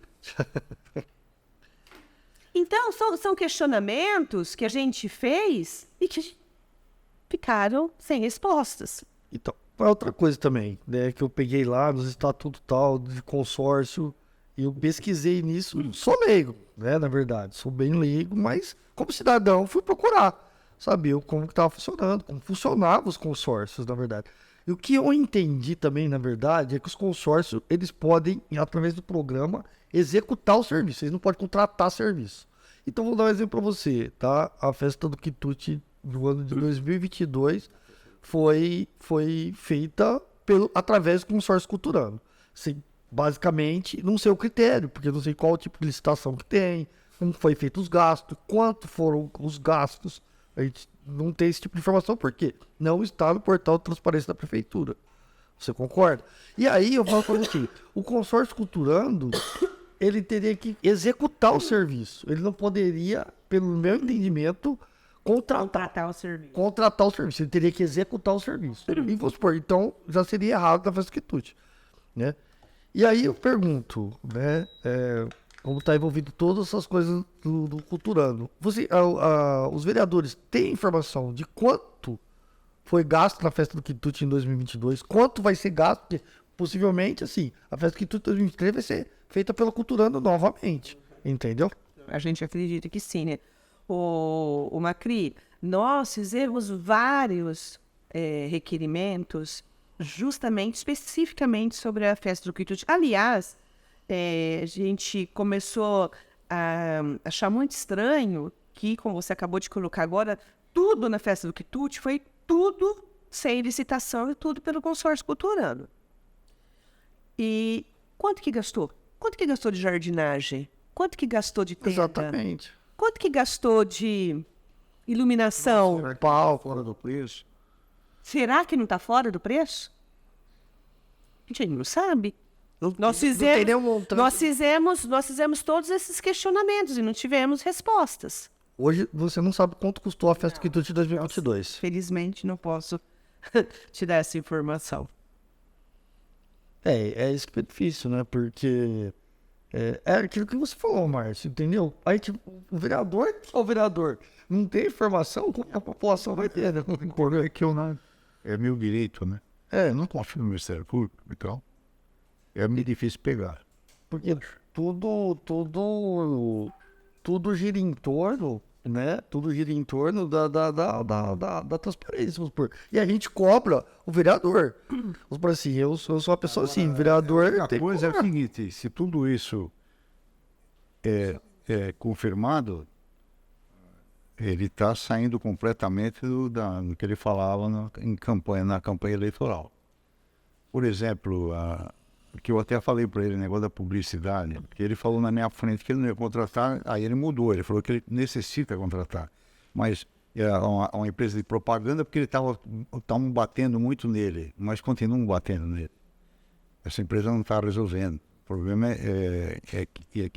Então, são questionamentos que a gente fez e que ficaram sem respostas. Então, outra coisa também, né, que eu peguei lá nos estatutos tal, de consórcio, e eu pesquisei nisso, sou leigo, né, na verdade, sou bem leigo, mas como cidadão fui procurar saber como que estava funcionando, como funcionavam os consórcios, na verdade. E o que eu entendi também, na verdade, é que os consórcios, eles podem, através do programa, executar o serviço, eles não podem contratar serviço. Então, vou dar um exemplo para você, tá? A festa do quitute do ano de 2022 foi feita através do consórcio Culturando. Assim, basicamente, não sei o critério, porque eu não sei qual tipo de licitação que tem, como foi feito os gastos, quanto foram os gastos. A gente não tem esse tipo de informação, porque não está no portal de transparência da prefeitura. Você concorda? E aí eu falo para você, o consórcio culturando, ele teria que executar o serviço. Ele não poderia, pelo meu entendimento, contratar o serviço. Ele teria que executar o serviço. E vamos supor, então já seria errado na festa quitute, né? E aí eu pergunto, né? Como está envolvido todas essas coisas do culturando. Os vereadores têm informação de quanto foi gasto na festa do quitute em 2022? Quanto vai ser gasto? Porque possivelmente, assim, a festa do quitute 2023 vai ser feita pelo culturando novamente, entendeu? A gente acredita que sim, né? O Macri, nós fizemos vários requerimentos justamente, especificamente sobre a festa do quitute. Aliás, a gente começou a achar muito estranho que, como você acabou de colocar agora, tudo na festa do quitute foi tudo sem licitação e tudo pelo consórcio culturano. E quanto que gastou? Quanto que gastou de jardinagem? Quanto que gastou de tenda? Exatamente. Quanto que gastou de iluminação? Pau, fora do preço. Será que não está fora do preço? A gente não sabe. Nós fizemos todos esses questionamentos e não tivemos respostas. Hoje você não sabe quanto custou a festa do quitute de 2022. Felizmente não posso te dar essa informação. É isso que é difícil, né? Porque é aquilo que você falou, Márcio, entendeu? Aí, tipo, o vereador não tem informação, como a população vai ter, né? É que é meu direito, né? Eu não confio no Ministério Público, então é muito difícil pegar. Porque tudo gira em torno, né? Tudo gira em torno da transparência, vamos supor. E a gente cobra o vereador. Vamos supor assim, eu sou uma pessoa assim, vereador... A coisa é o seguinte, se tudo isso é confirmado, ele está saindo completamente do que ele falava na campanha eleitoral. Por exemplo, que eu até falei para ele, o negócio da publicidade, que ele falou na minha frente que ele não ia contratar, aí ele mudou, ele falou que ele necessita contratar. Mas é uma empresa de propaganda porque estavam batendo muito nele, mas continuam batendo nele. Essa empresa não está resolvendo. O problema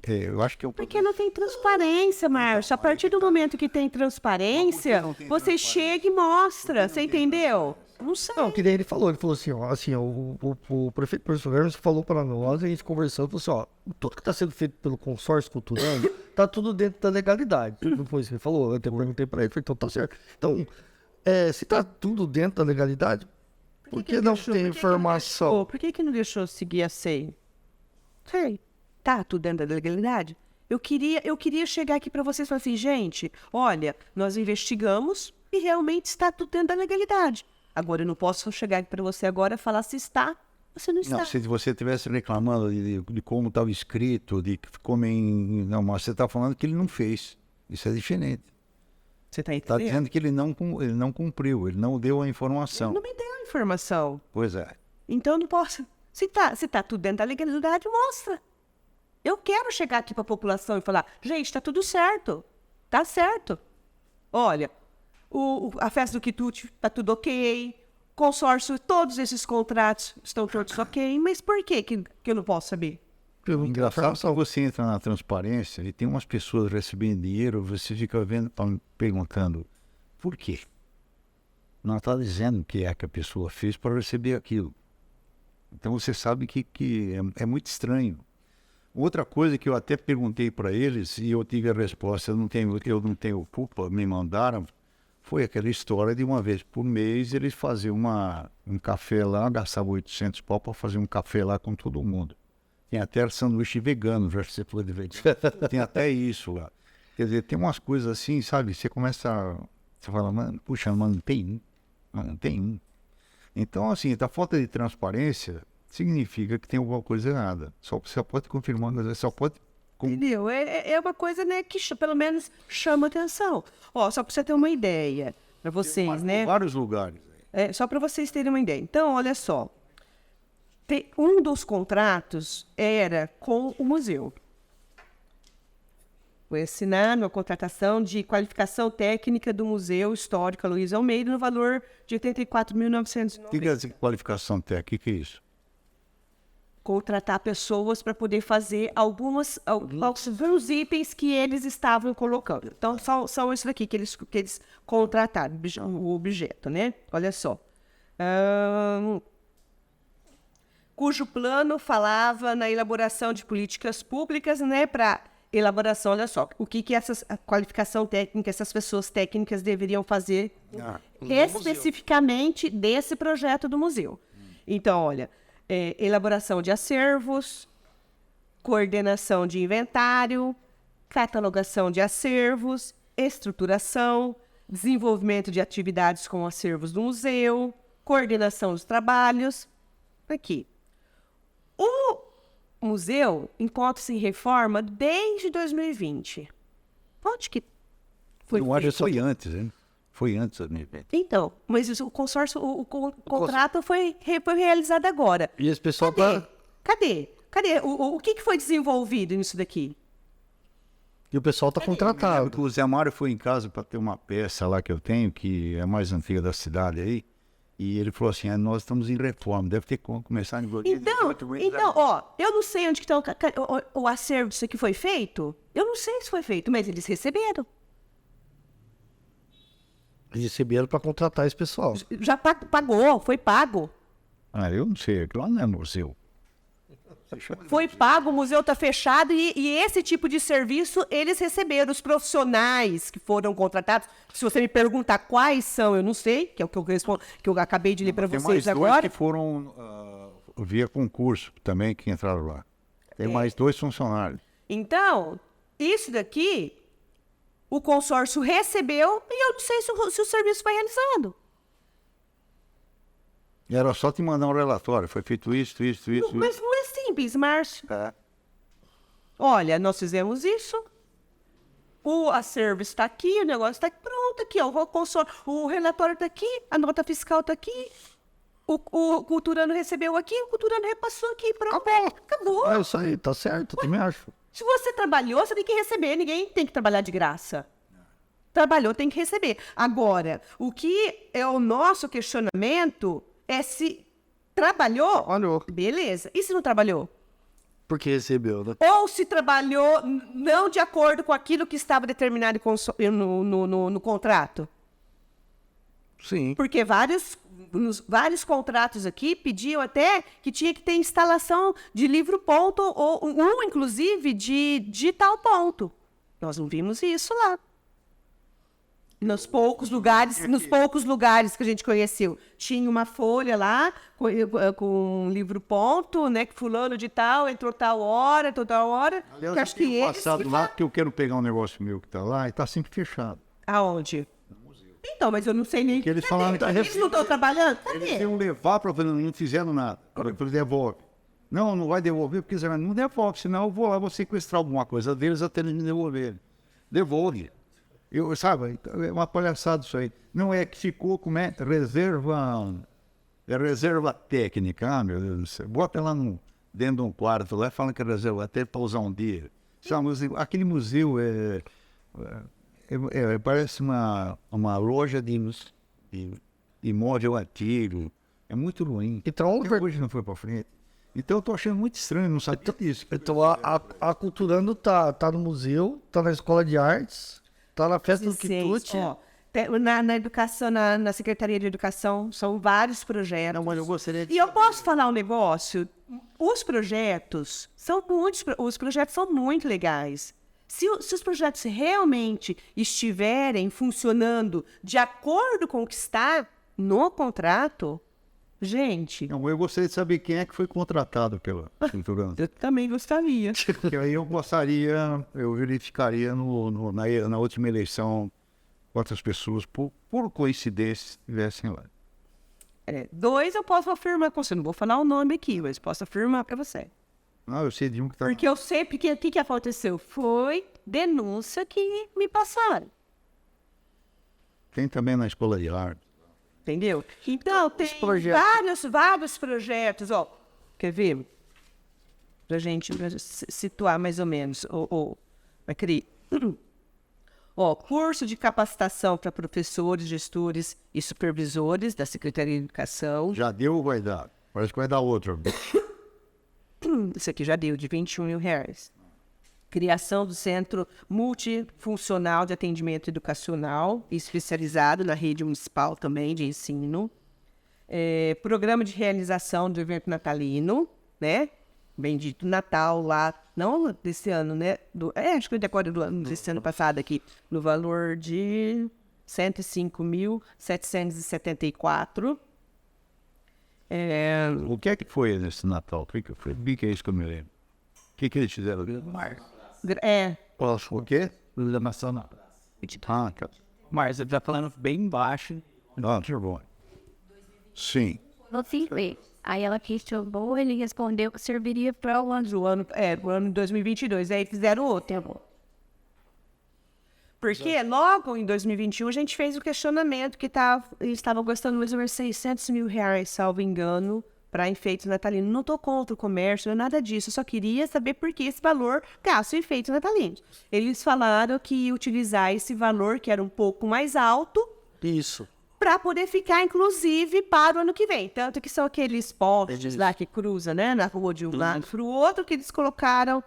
eu acho que... Porque não tem transparência, Márcio. A partir do momento que tem transparência, você chega e mostra, você entendeu? Não sei. Não, que daí ele falou assim, o prefeito Bolsonaro falou para nós, a gente conversando, falou assim, tudo que está sendo feito pelo consórcio culturando, está tudo dentro da legalidade. Não foi isso que ele falou? Eu até perguntei para ele, falei, então tá certo. Então, se está tudo dentro da legalidade, por que não tem informação? Por que não deixou seguir a SEI? Sei. Tá tudo dentro da legalidade? Eu queria chegar aqui para vocês e falar assim, gente, olha, nós investigamos e realmente está tudo dentro da legalidade. Agora, eu não posso chegar aqui para você agora e falar se está ou se não está. Não, se você estivesse reclamando de como estava escrito, de como Não, mas você está falando que ele não fez. Isso é diferente. Você está entendendo? Está dizendo que ele não cumpriu, ele não deu a informação. Ele não me deu a informação. Pois é. Então, eu não posso... Se tá tudo dentro da legalidade, mostra. Eu quero chegar aqui para a população e falar, gente, está tudo certo. Tá certo. Olha, a festa do quitute está tudo ok. Consórcio, todos esses contratos estão todos ok. Mas por que eu não posso saber? Engraçado, se você entra na transparência e tem umas pessoas recebendo dinheiro, você fica perguntando, por quê? Não está dizendo o que é que a pessoa fez para receber aquilo. Então você sabe que é muito estranho. Outra coisa que eu até perguntei para eles e eu tive a resposta, eu não tenho culpa, me mandaram, foi aquela história de uma vez por mês eles faziam um café lá, gastavam 800 pau para fazer um café lá com todo mundo. Tem até sanduíche vegano, já você pode ver. Tem até isso lá. Quer dizer, tem umas coisas assim, sabe? Você fala, puxa, mas não tem um. Então, assim, a falta de transparência significa que tem alguma coisa errada. Você pode confirmar, mas só pode... Entendeu? É uma coisa, né, que pelo menos chama atenção. Ó, só para você ter uma ideia, para vocês, né? Vários lugares. Só para vocês terem uma ideia. Então, olha só. Um dos contratos era com o museu. Foi assinado a contratação de qualificação técnica do Museu Histórico Aloysio Almeida no valor de R$ 84.990. O que é essa qualificação técnica? O que é isso? Contratar pessoas para poder fazer alguns itens que eles estavam colocando. Então, são isso daqui que eles contrataram, o objeto, né? Olha só. Cujo plano falava na elaboração de políticas públicas, né, para elaboração, olha só, o que a qualificação técnica, essas pessoas técnicas deveriam fazer especificamente desse projeto do museu. Então, olha, elaboração de acervos, coordenação de inventário, catalogação de acervos, estruturação, desenvolvimento de atividades com acervos do museu, coordenação dos trabalhos. Aqui. O museu encontra-se em reforma desde 2020. Onde que foi? Eu acho que foi antes, hein? Foi antes da 2020. Então, mas o consórcio, o contrato foi realizado agora. E esse pessoal Cadê? O que foi desenvolvido nisso daqui? E o pessoal está contratado. O Zé Mário foi em casa para ter uma peça lá que eu tenho, que é a mais antiga da cidade aí. E ele falou assim, nós estamos em reforma, deve ter que começar a envolver. Então, ó, eu não sei onde que tá o acervo disso aqui foi feito. Eu não sei se foi feito, mas eles receberam. Eles receberam para contratar esse pessoal. Já pagou, foi pago. Eu não sei, aquilo lá não é museu. Foi pago, o museu está fechado e esse tipo de serviço eles receberam. Os profissionais que foram contratados, se você me perguntar quais são, eu não sei, que é o que eu respondo, que eu acabei de ler para vocês agora. Tem mais dois que foram via concurso também, que entraram lá. Tem mais 2 funcionários. Então, isso daqui, o consórcio recebeu e eu não sei se o serviço foi realizado. Era só te mandar um relatório, foi feito isso. Mas não é simples, Márcio. É. Olha, nós fizemos isso, o acervo está aqui, o negócio está aqui, pronto, aqui, ó, o relatório está aqui, a nota fiscal está aqui, o culturano recebeu aqui, o culturano repassou aqui, pronto. Acabou. É isso aí, tá certo, eu também acho. Se você trabalhou, você tem que receber, ninguém tem que trabalhar de graça. Trabalhou, tem que receber. Agora, o que é o nosso questionamento é se trabalhou, Trabalhou. beleza. E se não trabalhou? Porque recebeu, né? Ou se trabalhou não de acordo com aquilo que estava determinado no contrato? Sim. Porque nos vários contratos aqui pediam até que tinha que ter instalação de livro-ponto, ou inclusive, de tal ponto. Nós não vimos isso lá. Nos poucos lugares que a gente conheceu, tinha uma folha lá com um livro-ponto, né? Que fulano de tal, entrou tal hora. Aliás, Que acho que eles... passado lá, porque eu quero pegar um negócio meu que está lá e está sempre fechado. Aonde? Então, mas eu não sei nem... Porque eles falaram que Eles não estão trabalhando? eles Cadê? iam levar para não fizeram nada. Eu falei, devolve. Não vai devolver, porque você não devolve, senão eu vou lá, vou sequestrar alguma coisa deles até eles me devolverem. Devolve. Sabe, é uma palhaçada isso aí. Não é que ficou como reserva técnica, meu Deus do céu. Bota lá dentro de um quarto lá e fala que é reserva até para usar um dia. Sabe, aquele museu parece uma loja de imóvel antigo. É muito ruim. Então, Até hoje não foi para frente. Então eu tô achando muito estranho, não sabia disso. Então a Culturando tá no museu, tá na Escola de Artes, tá na Festa do Quitute. Ó, na educação, na Secretaria de Educação, são vários projetos. Não, mas eu gostaria de... E eu posso falar um negócio? Os projetos são muito legais. Se os projetos realmente estiverem funcionando de acordo com o que está no contrato, gente... Não, eu gostaria de saber quem é que foi contratado pela Culturando. Eu também gostaria. Porque aí eu verificaria na última eleição quantas pessoas, por coincidência, estivessem lá. 2 eu posso afirmar com você. Não vou falar o nome aqui, mas posso afirmar para você. Eu sei de um que está... Porque eu sei, porque o que aconteceu? Foi denúncia que me passaram. Tem também na Escola de Arte. Entendeu? Então, tem vários projetos. Ó, Quer ver? Pra gente situar mais ou menos. Macri. Curso de capacitação para professores, gestores e supervisores da Secretaria de Educação. Já deu ou vai dar? Parece que vai dar outro. Isso aqui já deu, de R$21 mil. Criação do Centro Multifuncional de Atendimento Educacional, especializado na rede municipal também de ensino. Programa de realização do evento natalino, né? Bendito Natal lá, não desse ano, né? Acho que agora do ano, desse ano passado aqui, no valor de R$105.774. O que é que foi nesse Natal? O que é isso que eu me lembro? O que eles fizeram? O quê? Programação na praça. Ah, tá. Mas ele tá falando bem baixo. Ah, tá bom. Sim. Aí ela questionou, ele respondeu que serviria para o ano. O ano de 2022. Aí fizeram outro. Porque logo em 2021 a gente fez o questionamento que eles estavam gastando mais ou menos R$600 mil, salvo engano, para enfeites natalinos. Não estou contra o comércio, não é nada disso. Eu só queria saber por que esse valor gasta em enfeites natalinos. Eles falaram que ia utilizar esse valor, que era um pouco mais alto, Isso. para poder ficar, inclusive, para o ano que vem. Tanto que são aqueles postes lá que cruzam, né, na rua de um lado para o outro, que eles colocaram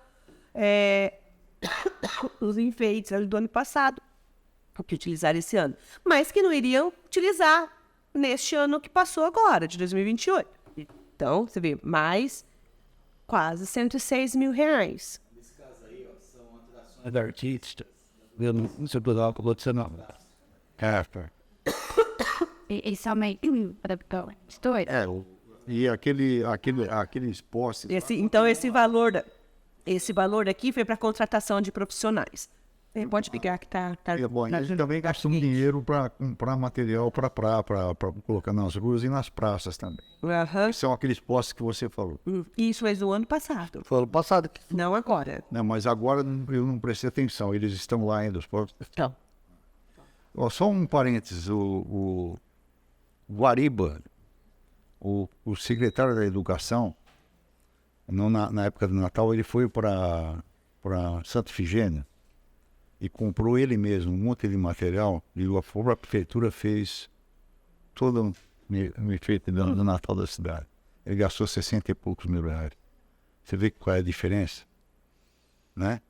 os enfeites ali do ano passado, que utilizaram esse ano. Mas que não iriam utilizar neste ano que passou agora, de 2028. Então, você vê, mais quase R$106 mil. Nesse caso aí, são atrações da artista. Eu não sei por que você não. E somente para a história. E aqueles postes. Então, esse valor aqui foi para contratação de profissionais. Pode pegar que tá Bom, a gente também gastou dinheiro para comprar material para colocar nas ruas e nas praças também. São aqueles postes que você falou. Isso fez o ano passado. Foi ano passado. Não agora. Não, mas agora eu não prestei atenção. Eles estão lá ainda, os postes. Então. Só um parênteses. O Guariba, o secretário da Educação, na época do Natal, ele foi para Santa Efigênia e comprou ele mesmo um monte de material e a própria prefeitura fez todo o efeito do Natal da cidade. Ele gastou 60 e poucos mil reais. Você vê qual é a diferença? Né?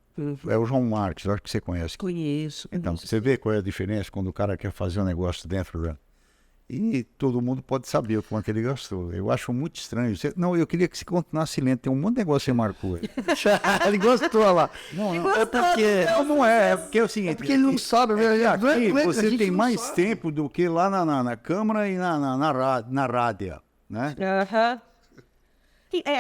É o João Marques, eu acho que você conhece. Conheço. Então, você vê qual é a diferença quando o cara quer fazer um negócio dentro da... E todo mundo pode saber o quanto ele gastou. Eu acho muito estranho. Eu queria que você continuasse lendo. Tem um monte de negócio que você marcou aí. Ele gostou lá. Não, É porque... não é porque é o seguinte. É porque ele não sabe. Aqui você tem mais tempo do que lá na Câmara e na rádio, né?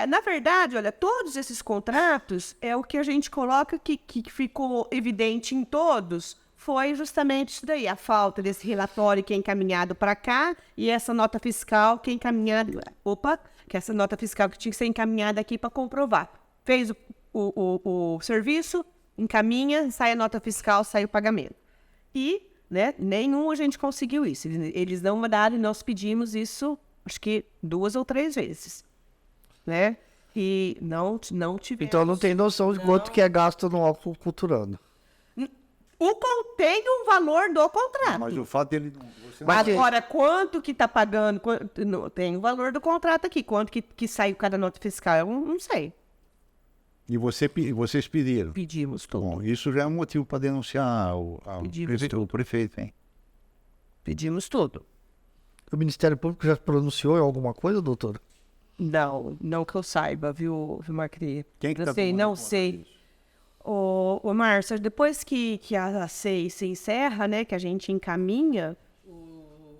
Na verdade, olha, todos esses contratos, o que a gente coloca que ficou evidente em todos, foi justamente isso daí, a falta desse relatório que é encaminhado para cá e essa nota fiscal que é encaminhada... que essa nota fiscal que tinha que ser encaminhada aqui para comprovar. Fez o serviço, encaminha, sai a nota fiscal, sai o pagamento. E, né, nenhum a gente conseguiu isso. Eles não mandaram e nós pedimos isso, acho que 2 ou 3 vezes. Né? E não tivemos. Então não tem noção de quanto que é gasto no álcool culturando. Tem um valor do contrato. Mas o fato dele... Agora, quanto que está pagando? Tem o valor do contrato aqui. Quanto que saiu cada nota fiscal? Eu não sei. E vocês pediram? Pedimos tudo. Bom, isso já é um motivo para denunciar o prefeito, hein? Pedimos tudo. O Ministério Público já se pronunciou em alguma coisa, doutor? Não que eu saiba, viu, Macri? Quem que não tá sei, tomando não conta sei. disso? Ô, Márcio, depois que a SEI se encerra, né, que a gente encaminha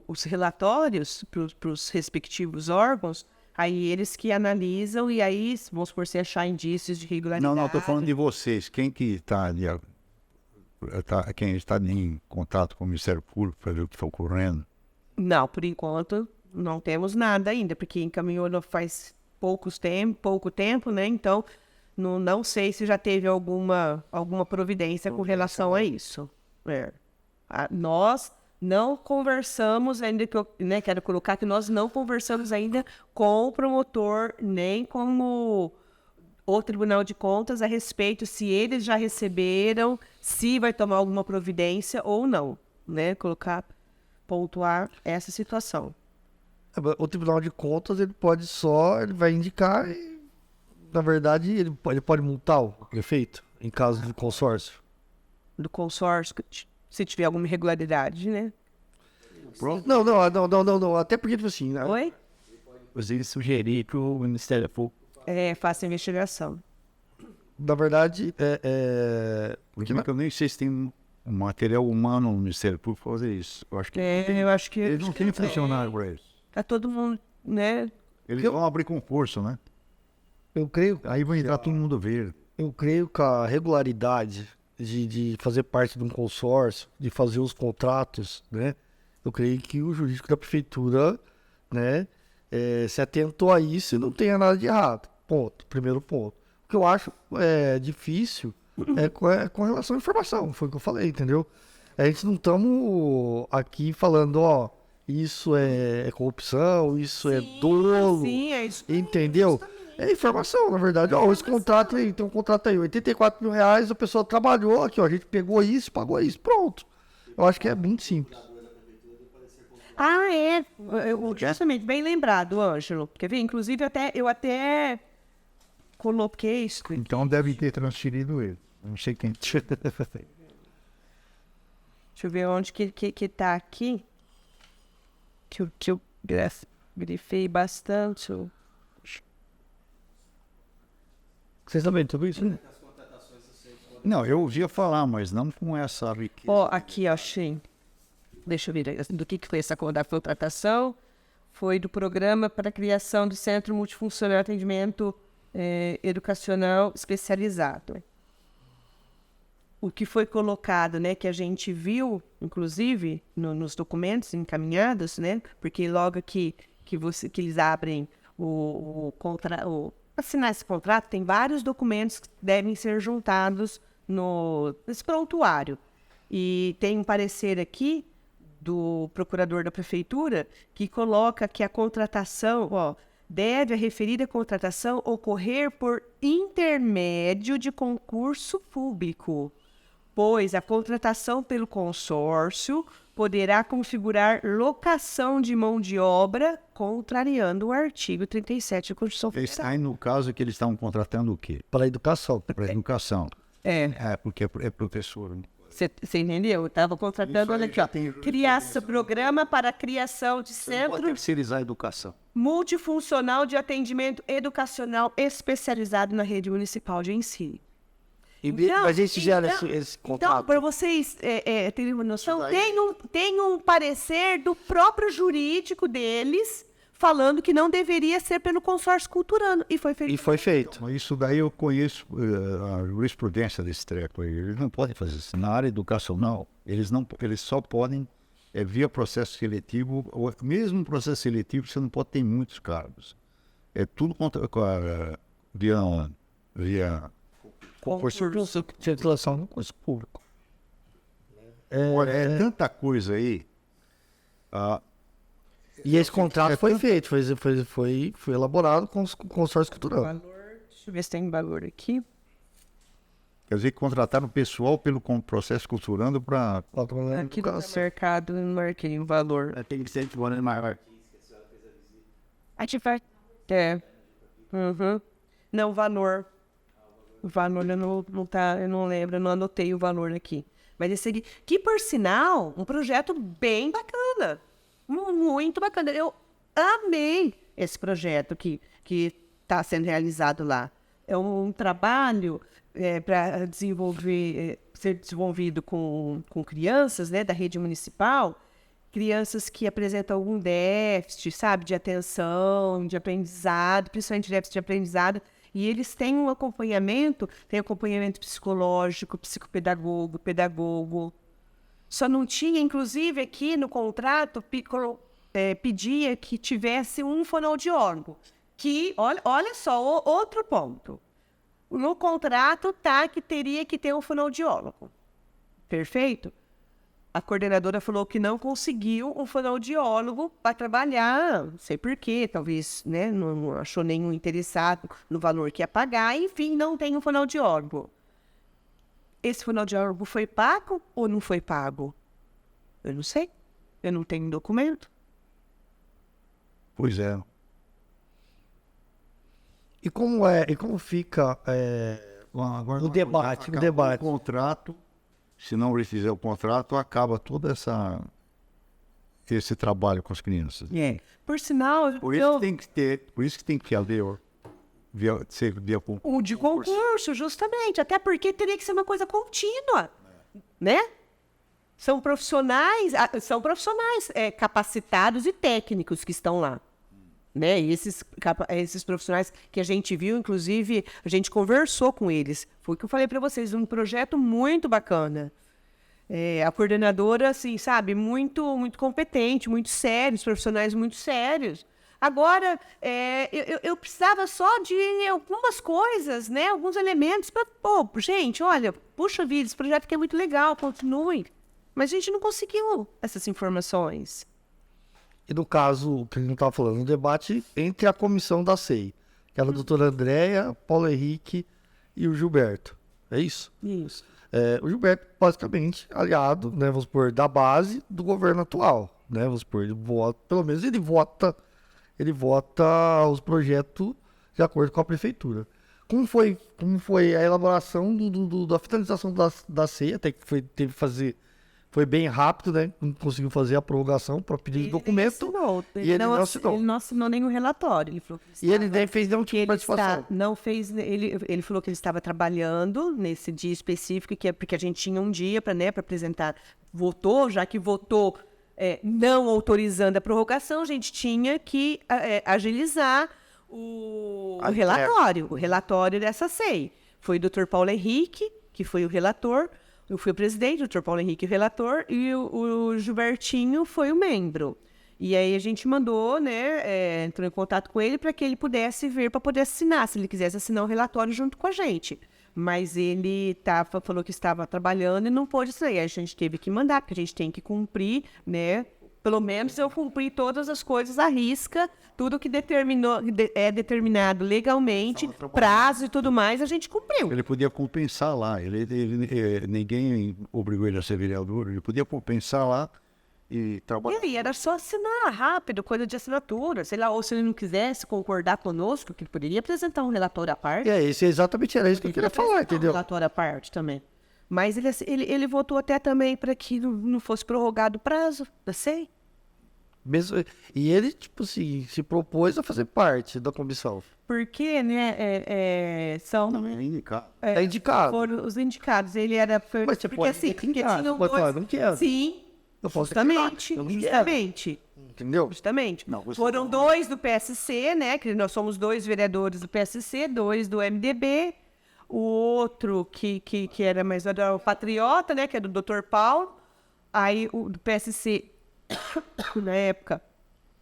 os relatórios para os respectivos órgãos, aí eles que analisam e aí, vamos supor, se achar indícios de irregularidade... Não, estou falando de vocês. Quem está em contato com o Ministério Público para ver o que está ocorrendo? Não, por enquanto não temos nada ainda, porque encaminhou faz pouco tempo, né? Então, não sei se já teve alguma providência com relação a isso. Nós não conversamos ainda, quero colocar que nós não conversamos ainda com o promotor, nem com o Tribunal de Contas a respeito se eles já receberam, se vai tomar alguma providência ou não, né? Pontuar essa situação. O Tribunal de Contas, ele vai indicar e, na verdade, ele pode multar o prefeito em caso de consórcio. Do consórcio, se tiver alguma irregularidade, né? Não. Até porque, tipo assim, né? Oi? Você sugerir que o Ministério Público Faça a investigação. Na verdade, Porque eu nem sei se tem um material humano no Ministério Público para fazer isso. Eu acho que Eu acho que eles não têm funcionário para isso. tá todo mundo, né? Eles vão abrir concurso, né? eu creio Aí vai entrar todo mundo verde. Eu creio que a regularidade de fazer parte de um consórcio, de fazer os contratos, né? Eu creio que o jurídico da prefeitura, né, se atentou a isso e não tenha nada de errado. Ponto. Primeiro ponto. O que eu acho difícil com relação à informação. Foi o que eu falei, entendeu? A gente não estamos aqui falando, ó, isso é corrupção, isso é dolo. Sim, é isso. Entendeu? É informação, na verdade. Ó, esse contrato aí, tem um contrato aí, R$84 mil, a pessoa trabalhou aqui, ó, a gente pegou isso, pagou isso, pronto. Eu acho que é muito simples. Justamente, bem lembrado, Ângelo. Quer ver? Inclusive, eu até coloquei isso. Então deve ter transferido ele. Não sei quem. Deixa eu ver onde que tá aqui. Que eu grifei bastante. Vocês também, tudo isso, né? Não, eu ouvia falar, mas não com essa riqueza. Ó, aqui, achei. Deixa eu ver do que foi essa contratação. Foi do Programa para a Criação do Centro Multifuncional de Atendimento Educacional Especializado. O que foi colocado, né, que a gente viu, inclusive, nos documentos encaminhados, né, porque logo que eles abrem assinar esse contrato, tem vários documentos que devem ser juntados nesse prontuário. E tem um parecer aqui do procurador da prefeitura que coloca que a contratação, deve a referida contratação ocorrer por intermédio de concurso público, pois a contratação pelo consórcio poderá configurar locação de mão de obra, contrariando o artigo 37 da Constituição Federal. Aí, no caso, que eles estavam contratando o quê? Para a educação. Para a educação. Porque é professor. Né? Você entendeu? Eu estava contratando, olha aqui, ó. Programa para a criação de centro terceirizar a educação. multifuncional de atendimento educacional especializado na rede municipal de ensino. Mas eles fizeram esse contrato. Então, para vocês terem uma noção, tem um parecer do próprio jurídico deles falando que não deveria ser pelo consórcio culturano. E foi feito. Mas isso daí eu conheço a jurisprudência desse treco aí. Eles não podem fazer isso. Na área educacional, eles só podem, via processo seletivo, ou mesmo processo seletivo, você não pode ter muitos cargos. É tudo via Concurso de relação no concurso público. Olha, é tanta coisa aí. E esse contrato foi feito, foi elaborado com o consórcio cultural. Deixa eu ver se tem valor aqui. Quer dizer que contrataram pessoal pelo processo culturando para... Aqui no mercado, não marquei um valor. Tem que ser de valor maior. Ativar. Não, valor. O valor eu não lembro, eu não anotei o valor aqui. Mas esse aqui, que por sinal, um projeto bem bacana. Muito bacana. Eu amei esse projeto que está sendo realizado lá. É um trabalho para ser desenvolvido com crianças, né, da rede municipal, crianças que apresentam algum déficit, sabe, de atenção, de aprendizado, principalmente déficit de aprendizado. E eles têm um acompanhamento, tem acompanhamento psicológico, psicopedagogo, pedagogo. Só não tinha, inclusive, aqui no contrato, pedia que tivesse um fonoaudiólogo. Que, olha só, outro ponto. No contrato tá que teria que ter um fonoaudiólogo. Perfeito? a coordenadora falou que não conseguiu um fonoaudiólogo para trabalhar, não sei porquê, talvez, né, não achou nenhum interessado no valor que ia pagar, enfim, não tem um fonoaudiólogo. Esse fonoaudiólogo foi pago ou não foi pago? Eu não sei, eu não tenho documento. Pois é. E como fica Agora, o debate? o contrato, se não ele fizer o contrato, acaba todo esse trabalho com as crianças. Por sinal, Por isso que tem que haver via o de concurso, justamente, até porque teria que ser uma coisa contínua, né? São profissionais capacitados e técnicos que estão lá. Né? E esses profissionais que a gente viu, inclusive, a gente conversou com eles. Foi o que eu falei para vocês, um projeto muito bacana. A coordenadora, assim, sabe, muito, muito competente, muito sério, os profissionais muito sérios. Agora, eu precisava só de algumas coisas, né? Alguns elementos para... Pô, gente, olha, puxa vida, esse projeto aqui é muito legal, continue. Mas a gente não conseguiu essas informações. E no caso, que a gente estava falando, um debate entre a comissão da SEI, que era a doutora Andréia, Paulo Henrique e o Gilberto. É isso? Isso. O Gilberto, basicamente, aliado, né, vamos supor, da base do governo atual. Né, vamos supor, pelo menos ele vota os projetos de acordo com a prefeitura. Como foi a elaboração da finalização da SEI, até que teve que fazer... Foi bem rápido, né? Não conseguiu fazer a prorrogação para pedir o documento. Ele não assinou. Ele não assinou nenhum relatório. Ele falou que ele nem fez nenhum tipo de participação. Não fez. Ele falou que ele estava trabalhando nesse dia específico, que é porque a gente tinha um dia para, né, para apresentar. Votou, já que votou não autorizando a prorrogação, a gente tinha que agilizar o relatório dessa SEI. Foi o Dr. Paulo Henrique, que foi o relator. Eu fui o presidente, o Dr. Paulo Henrique, o relator, e o Gilbertinho foi o membro. E aí a gente mandou, né, entrou em contato com ele para que ele pudesse vir para poder assinar, se ele quisesse assinar o relatório junto com a gente. Mas ele falou que estava trabalhando e não pôde sair. A gente teve que mandar, porque a gente tem que cumprir, né? Pelo menos eu cumpri todas as coisas à risca, tudo que é determinado legalmente, prazo e tudo mais, a gente cumpriu. Ele podia compensar lá. Ninguém obrigou ele a ser vereador. Ele podia compensar lá e trabalhar. E aí, era só assinar rápido, coisa de assinatura, sei lá, ou se ele não quisesse concordar conosco, que ele poderia apresentar um relatório à parte. Exatamente era isso que eu queria falar, entendeu? Um relatório à parte também. Mas ele votou até também para que não fosse prorrogado o prazo da SEI. E ele, tipo assim, se propôs a fazer parte da comissão. Porque, né, são... Não, é indicado. É indicado. Foram os indicados. Ele era... Mas você porque, pode assim, porque declinar, tinham você pode falar, não quero. Sim, Eu posso justamente. declinar, eu não Justamente. Entendeu? Justamente. Não, você Foram dois do PSC, né, que nós somos 2 vereadores do PSC, 2 do MDB. O outro, que era mais o Patriota, né, que é do Dr. Paulo. Aí, o do PSC... Na época,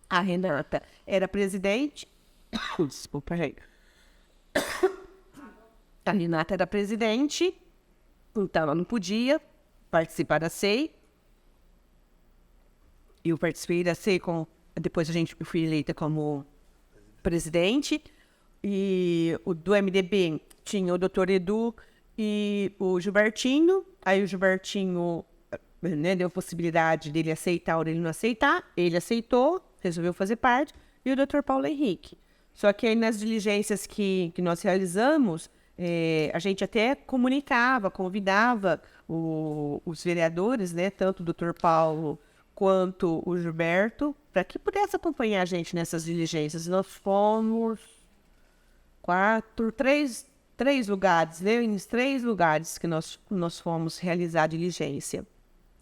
a Renata era presidente. Desculpa, aí. A Renata era presidente, então ela não podia participar da SEI. Eu participei da SEI, depois eu fui eleita como presidente. E o do MDB tinha o Dr. Edu e o Gilbertinho. Aí o Gilbertinho... né, deu possibilidade dele aceitar ou ele não aceitar. Ele aceitou, resolveu fazer parte, e o Dr. Paulo Henrique. Só que aí nas diligências que nós realizamos, a gente até convidava os vereadores, né, tanto o Dr. Paulo quanto o Gilberto, para que pudesse acompanhar a gente nessas diligências. Nós fomos três lugares, né, em 3 lugares que nós fomos realizar a diligência.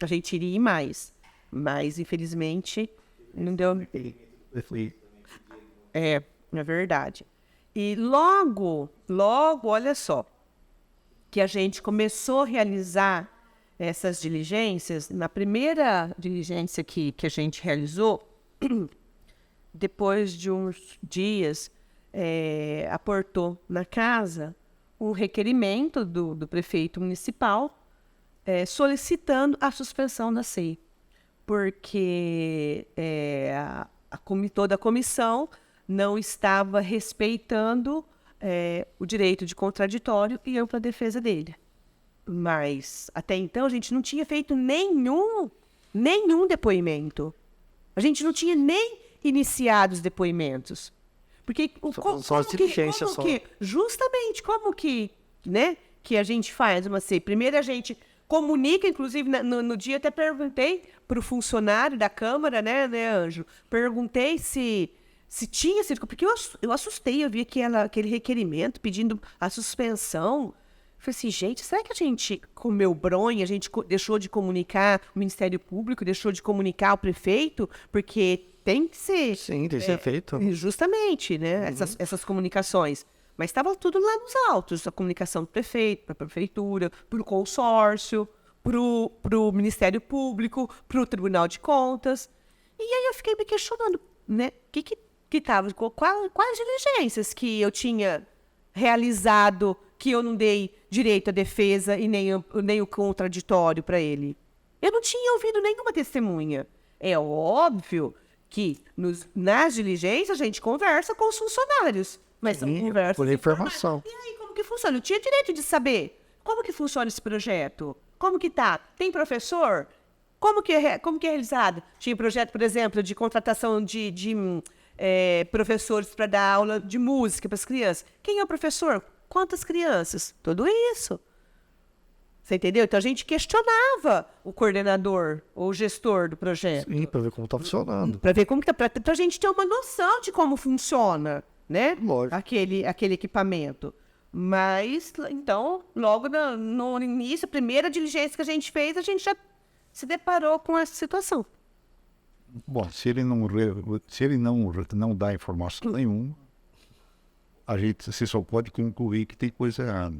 A gente iria ir mais, mas infelizmente não deu. É verdade. E logo, olha só, que a gente começou a realizar essas diligências, na primeira diligência que a gente realizou, depois de uns dias, aportou na casa um requerimento do prefeito municipal solicitando a suspensão da SEI, porque toda a comissão não estava respeitando o direito de contraditório e ampla defesa dele. Mas, até então, a gente não tinha feito nenhum depoimento. A gente não tinha nem iniciado os depoimentos. Porque só as diligências só. Justamente, como que, né, que a gente faz uma SEI? Primeiro a gente comunica, inclusive no dia até perguntei para o funcionário da Câmara, né, Ângelo? Perguntei se tinha sido, porque eu assustei, eu vi aquele requerimento pedindo a suspensão. Falei assim, gente, será que a gente comeu bronha, a gente deixou de comunicar o Ministério Público, deixou de comunicar o prefeito? Porque tem que ser... Sim, tem que ser feito. Justamente, né? Essas comunicações. Mas estava tudo lá nos autos, a comunicação do prefeito, para a prefeitura, para o consórcio, para o Ministério Público, para o Tribunal de Contas. E aí eu fiquei me questionando, né? Que tava, quais diligências que eu tinha realizado que eu não dei direito à defesa e nem o contraditório para ele. Eu não tinha ouvido nenhuma testemunha. É óbvio que nas diligências a gente conversa com os funcionários. Mas são conversas... Por informação. E aí, como que funciona? Eu tinha direito de saber como que funciona esse projeto. Como que tá? Tem professor? Como que é realizado? Tinha projeto, por exemplo, de contratação de professores para dar aula de música para as crianças. Quem é o professor? Quantas crianças? Tudo isso. Você entendeu? Então a gente questionava o coordenador ou o gestor do projeto. Sim, para ver como está funcionando. Para ver como que tá, para a gente ter uma noção de como funciona, né? Lógico. Aquele equipamento. Mas, então, logo no início, a primeira diligência que a gente fez, a gente já se deparou com essa situação. Bom, se ele não dá informação nenhuma, você só pode concluir que tem coisa errada.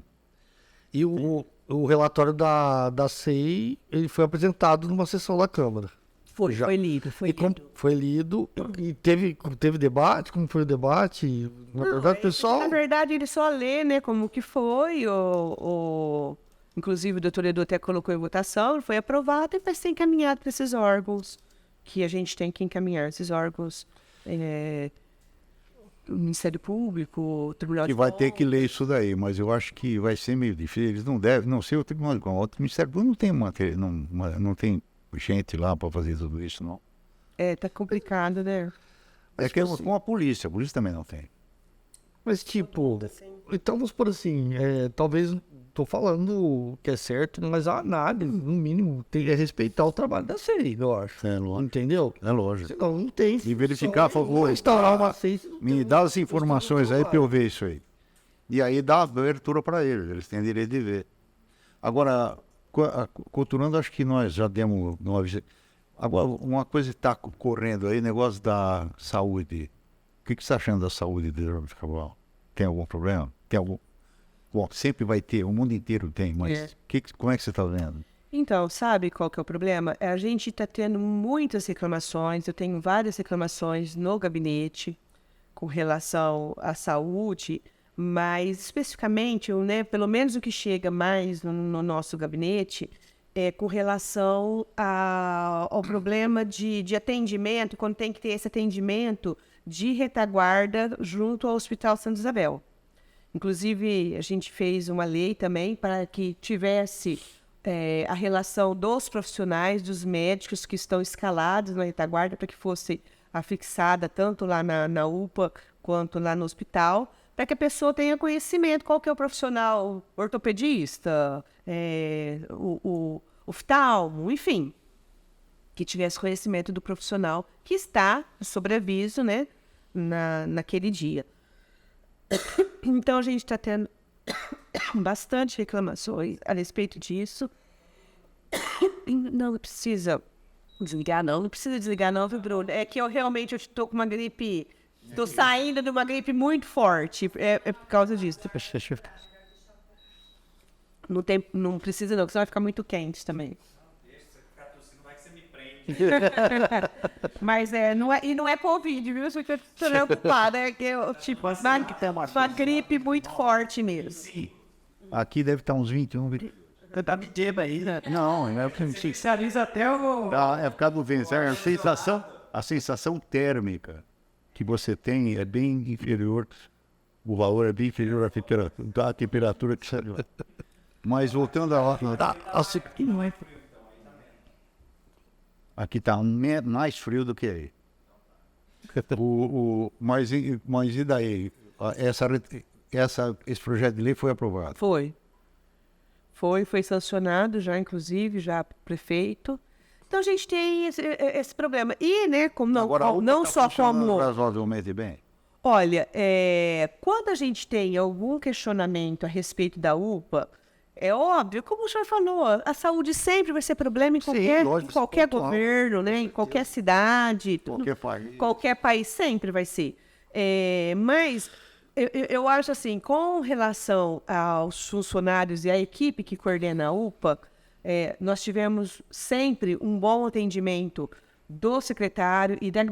E o relatório da SEI, ele foi apresentado numa sessão da Câmara. Foi lido. Foi lido e teve debate. Como foi o debate? Na verdade, pessoal... Na verdade, ele só lê, né, como que foi. Inclusive, o doutor Edu até colocou em votação, foi aprovado e vai ser encaminhado para esses órgãos que a gente tem que encaminhar. Esses órgãos, o Ministério Público, o Tribunal de E vai Contas. ter que ler isso daí, mas eu acho que vai ser meio difícil. Eles não devem, não sei o Tribunal de Contas. O Ministério Público não tem gente lá para fazer tudo isso, não. Tá complicado, né? É que com a polícia também não tem. Mas, tipo, então vamos por assim, talvez, tô falando que é certo, mas a análise, no mínimo, tem que respeitar o trabalho da SEI, eu acho. É lógico. Entendeu? É lógico. Senão não tem. E verificar, por favor, instaurar uma SEI. me dá as informações aí para eu ver isso aí. E aí dá abertura para eles têm direito de ver. Agora, culturando, acho que nós já demos uma visita. Agora, uma coisa que está correndo aí, negócio da saúde. O que você está achando da saúde de Jaboticabal? Tem algum problema? Tem algum... Bom, sempre vai ter, o mundo inteiro tem, mas como é que você está vendo? Então, sabe qual que é o problema? A gente está tendo muitas reclamações, eu tenho várias reclamações no gabinete com relação à saúde, mas especificamente, né, pelo menos o que chega mais no nosso gabinete é com relação ao problema de atendimento, quando tem que ter esse atendimento de retaguarda junto ao Hospital Santa Isabel. Inclusive, a gente fez uma lei também para que tivesse a relação dos profissionais, dos médicos que estão escalados na retaguarda, para que fosse afixada tanto lá na UPA quanto lá no hospital, para que a pessoa tenha conhecimento qual que é o profissional ortopedista, o oftalmo, enfim, que tivesse conhecimento do profissional que está sob aviso, né, naquele dia. Então, a gente está tendo bastante reclamações a respeito disso. Não precisa desligar, não precisa desligar, não, viu, Bruno? É que eu realmente estou com uma gripe, estou saindo de uma gripe muito forte, é por causa disso. Não precisa, não, porque senão vai ficar muito quente também. Mas não é Covid, viu? Eu estou preocupada. É que eu, tipo, uma gripe muito forte mesmo. Aqui deve estar uns 21. Tá mentindo aí, né? Não, é porque Especializa até o... é por causa do vento. A sensação térmica que você tem é bem inferior, o valor é bem inferior à temperatura que saiu. Mas voltando a... Aqui está mais frio do que aí. Mas e daí? Esse projeto de lei foi aprovado? Foi sancionado já, inclusive, já pro prefeito. Então a gente tem esse problema. E, né, como não só como... razoavelmente bem. Olha, quando a gente tem algum questionamento a respeito da UPA, é óbvio, como o senhor falou, a saúde sempre vai ser problema em qualquer governo, né, em qualquer cidade, qualquer país sempre vai ser. Mas eu acho assim, com relação aos funcionários e à equipe que coordena a UPA, nós tivemos sempre um bom atendimento do secretário e da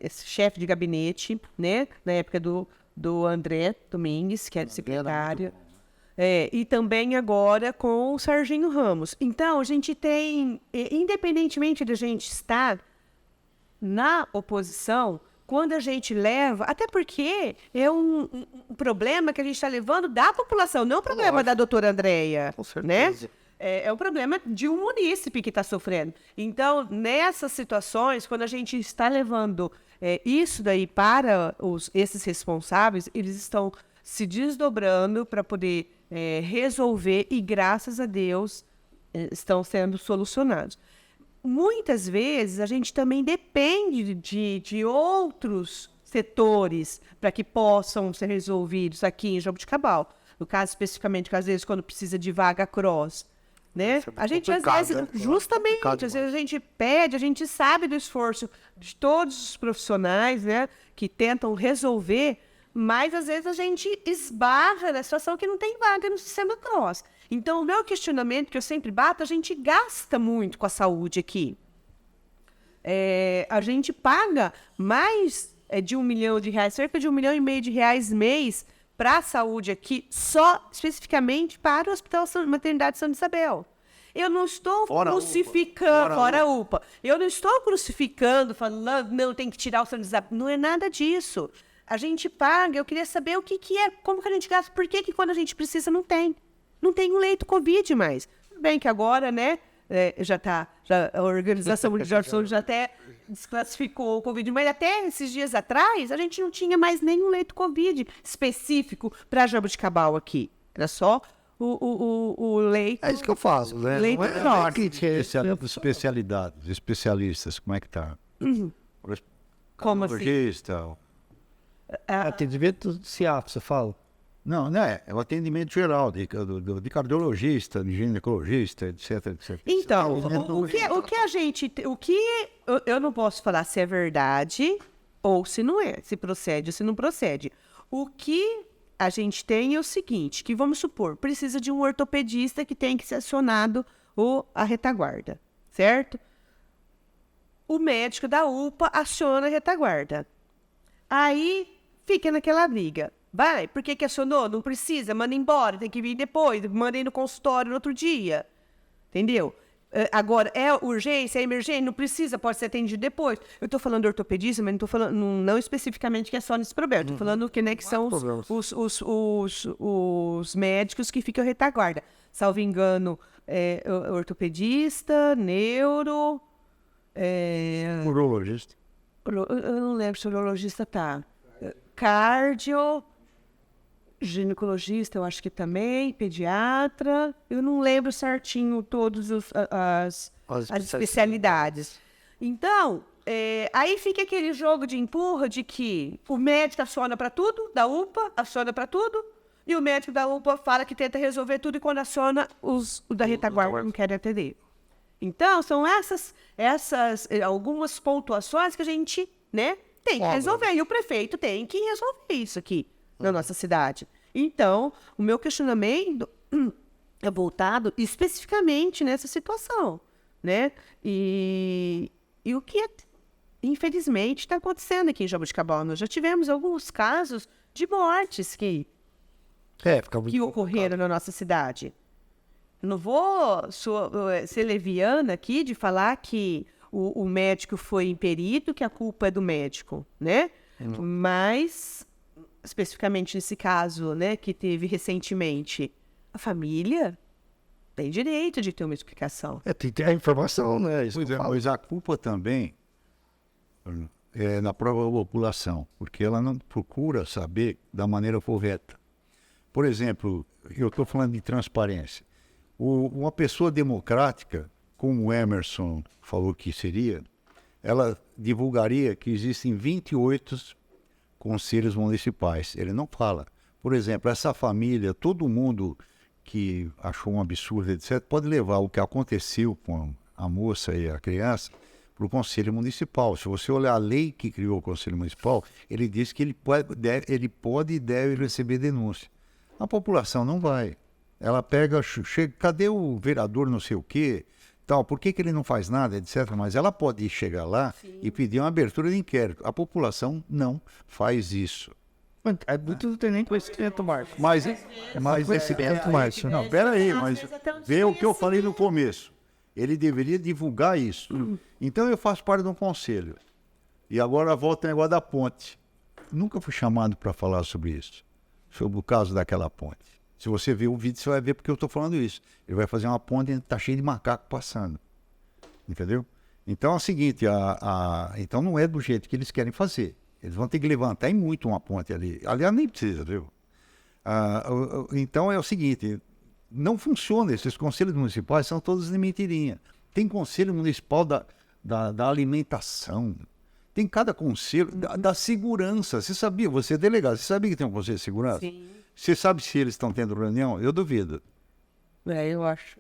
chefe de gabinete, né, na época do André Domingues, que era secretário. E também agora com o Serginho Ramos. Então, a gente tem, independentemente de a gente estar na oposição, quando a gente leva, até porque é um problema que a gente está levando da população, não é um problema da doutora Andréia, né? É um problema de um munícipe que está sofrendo. Então, nessas situações, quando a gente está levando isso daí para esses responsáveis, eles estão se desdobrando para poder resolver e, graças a Deus, estão sendo solucionados. Muitas vezes, a gente também depende de outros setores para que possam ser resolvidos aqui em Jaboticabal. No caso, especificamente, às vezes, quando precisa de vaga cross, né? A gente, às vezes, justamente, às vezes a gente pede, a gente sabe do esforço de todos os profissionais, né, que tentam resolver, mas às vezes a gente esbarra na situação que não tem vaga no sistema cross. Então, o meu questionamento, que eu sempre bato, a gente gasta muito com a saúde aqui. A gente paga mais de R$1 milhão, cerca de R$1,5 milhão mês para a saúde aqui, só especificamente para o Hospital Maternidade Santa Isabel. Eu não estou crucificando, fora a UPA. Eu não estou crucificando, falando, não, tem que tirar o Santa Isabel. Não é nada disso. A gente paga, eu queria saber o que é, como que a gente gasta, por que quando a gente precisa não tem. Não tem um leito Covid mais. Tudo bem que agora, né, a Organização Mundial de Saúde já até desclassificou o Covid, mas até esses dias atrás, a gente não tinha mais nenhum leito Covid específico para Jaboticabal aqui. Era só o leito... É isso que eu faço, né? Leito Especialidades, especialistas, como é que tá? Como assim? Cardiologista. Atendimento de CIAF, você fala? Não, é o atendimento geral de cardiologista, de ginecologista, etc, etc. Então, o que a gente... eu não posso falar se é verdade ou se não é, se procede ou se não procede. O que a gente tem é o seguinte, que vamos supor, precisa de um ortopedista que tem que ser acionado a retaguarda, certo? O médico da UPA aciona a retaguarda. Aí fica naquela briga. Vai, por que acionou? Não precisa, manda embora, tem que vir depois, manda ir no consultório no outro dia. Entendeu? Agora, é urgência, é emergência, não precisa, pode ser atendido depois. Eu estou falando de ortopedista, mas não estou falando, não especificamente que é só nesse problema. Estou falando que, né, que são os médicos que ficam retaguarda. Salvo engano, ortopedista, neuro... Urologista. Eu não lembro se o urologista tá. Cardio... Ginecologista, eu acho que também, pediatra, eu não lembro certinho todas as especialidades. Então, aí fica aquele jogo de empurra de que o médico aciona para tudo, da UPA aciona para tudo, e o médico da UPA fala que tenta resolver tudo e quando aciona, o da retaguarda não querem atender. Então, são essas algumas pontuações que a gente, né, tem que resolver, e o prefeito tem que resolver isso aqui na nossa cidade. Então, o meu questionamento é voltado especificamente nessa situação, né? E o que, infelizmente, está acontecendo aqui em Jaboticabal. Nós já tivemos alguns casos de mortes que ocorreram na nossa cidade. Não vou ser leviana aqui de falar que o médico foi imperito, que a culpa é do médico, né? Mas, especificamente nesse caso, né, que teve recentemente, a família tem direito de ter uma explicação. Tem que ter a informação, né? Isso Pois que eu é, falo. mas a culpa também é na própria população, porque ela não procura saber da maneira correta. Por exemplo, eu estou falando de transparência. Uma pessoa democrática, como o Emerson falou que seria, ela divulgaria que existem 28 conselhos municipais. Ele não fala. Por exemplo, essa família, todo mundo que achou um absurdo, etc., pode levar o que aconteceu com a moça e a criança para o Conselho Municipal. Se você olhar a lei que criou o Conselho Municipal, ele diz que ele pode e deve receber denúncia. A população não vai. Ela pega, chega, cadê o vereador não sei o quê, tal, por que ele não faz nada, etc. Mas ela pode chegar lá e pedir uma abertura de inquérito. A população não faz isso. É muito não tem nem conhecimento, Márcio. Mas Conhecimento, Márcio. não, peraí, mas vê o que eu falei no começo. Ele deveria divulgar isso. Então eu faço parte de um conselho. E agora volta o negócio da ponte. Nunca fui chamado para falar sobre isso. Sobre o caso daquela ponte. Se você ver o vídeo, você vai ver porque eu estou falando isso. Ele vai fazer uma ponte e está cheio de macaco passando. Entendeu? Então é o seguinte, então não é do jeito que eles querem fazer. Eles vão ter que levantar muito uma ponte ali. Aliás, nem precisa, viu? Então é o seguinte, não funciona. Esses conselhos municipais são todos de mentirinha. Tem conselho municipal da alimentação. Tem cada conselho da segurança. Você sabia, você é delegado, você sabia que tem um conselho de segurança? Sim. Você sabe se eles estão tendo reunião? Eu duvido. Eu acho.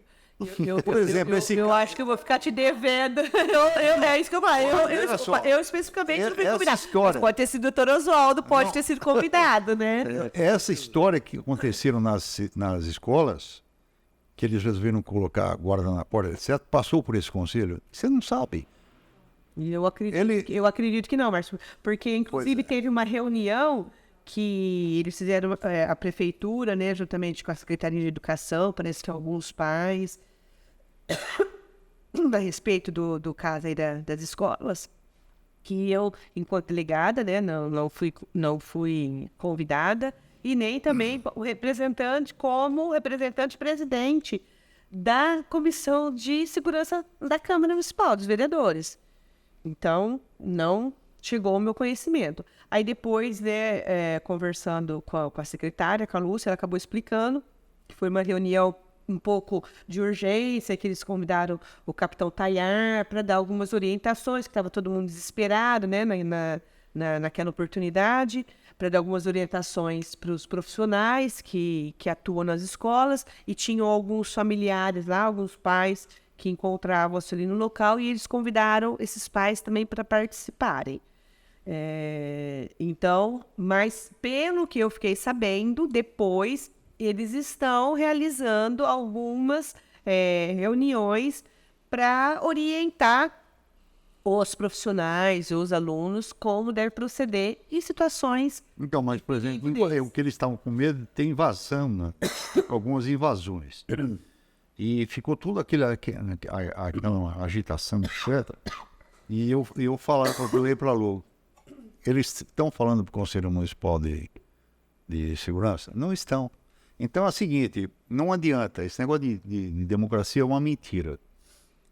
Por exemplo, eu acho que eu vou ficar te devendo. É isso que eu falo. Olha só. Eu especificamente não fui Essa convidado. história- Mas pode ter sido o Dr. Oswaldo, pode ter sido convidado, né? Essa história que aconteceram nas escolas, que eles resolveram colocar guarda na porta, etc., passou por esse conselho? Você não sabe. E eu acredito que não, Márcio. Porque, inclusive, teve uma reunião que eles fizeram, a prefeitura, né, juntamente com a Secretaria de Educação, parece que alguns pais, a respeito do caso aí das escolas, que eu, enquanto delegada, né, não fui convidada, e nem também como representante presidente da Comissão de Segurança da Câmara Municipal, dos vereadores. Então, não chegou ao meu conhecimento. Aí depois, né, conversando com a secretária, com a Lúcia, ela acabou explicando que foi uma reunião um pouco de urgência, que eles convidaram o capitão Tayar para dar algumas orientações, que estava todo mundo desesperado, né, naquela oportunidade, para dar algumas orientações para os profissionais que atuam nas escolas, e tinham alguns familiares lá, alguns pais que encontravam-se ali no local, e eles convidaram esses pais também para participarem. Então, mas pelo que eu fiquei sabendo, depois eles estão realizando algumas reuniões para orientar os profissionais, os alunos, como deve proceder em situações. Então, mas, por exemplo, o que eles estavam com medo de ter invasão, né? Algumas invasões. E ficou tudo aquela agitação, etc. E eu falei para a Lu, eles estão falando para o Conselho Municipal de Segurança? Não estão. Então é o seguinte, não adianta, esse negócio de democracia é uma mentira.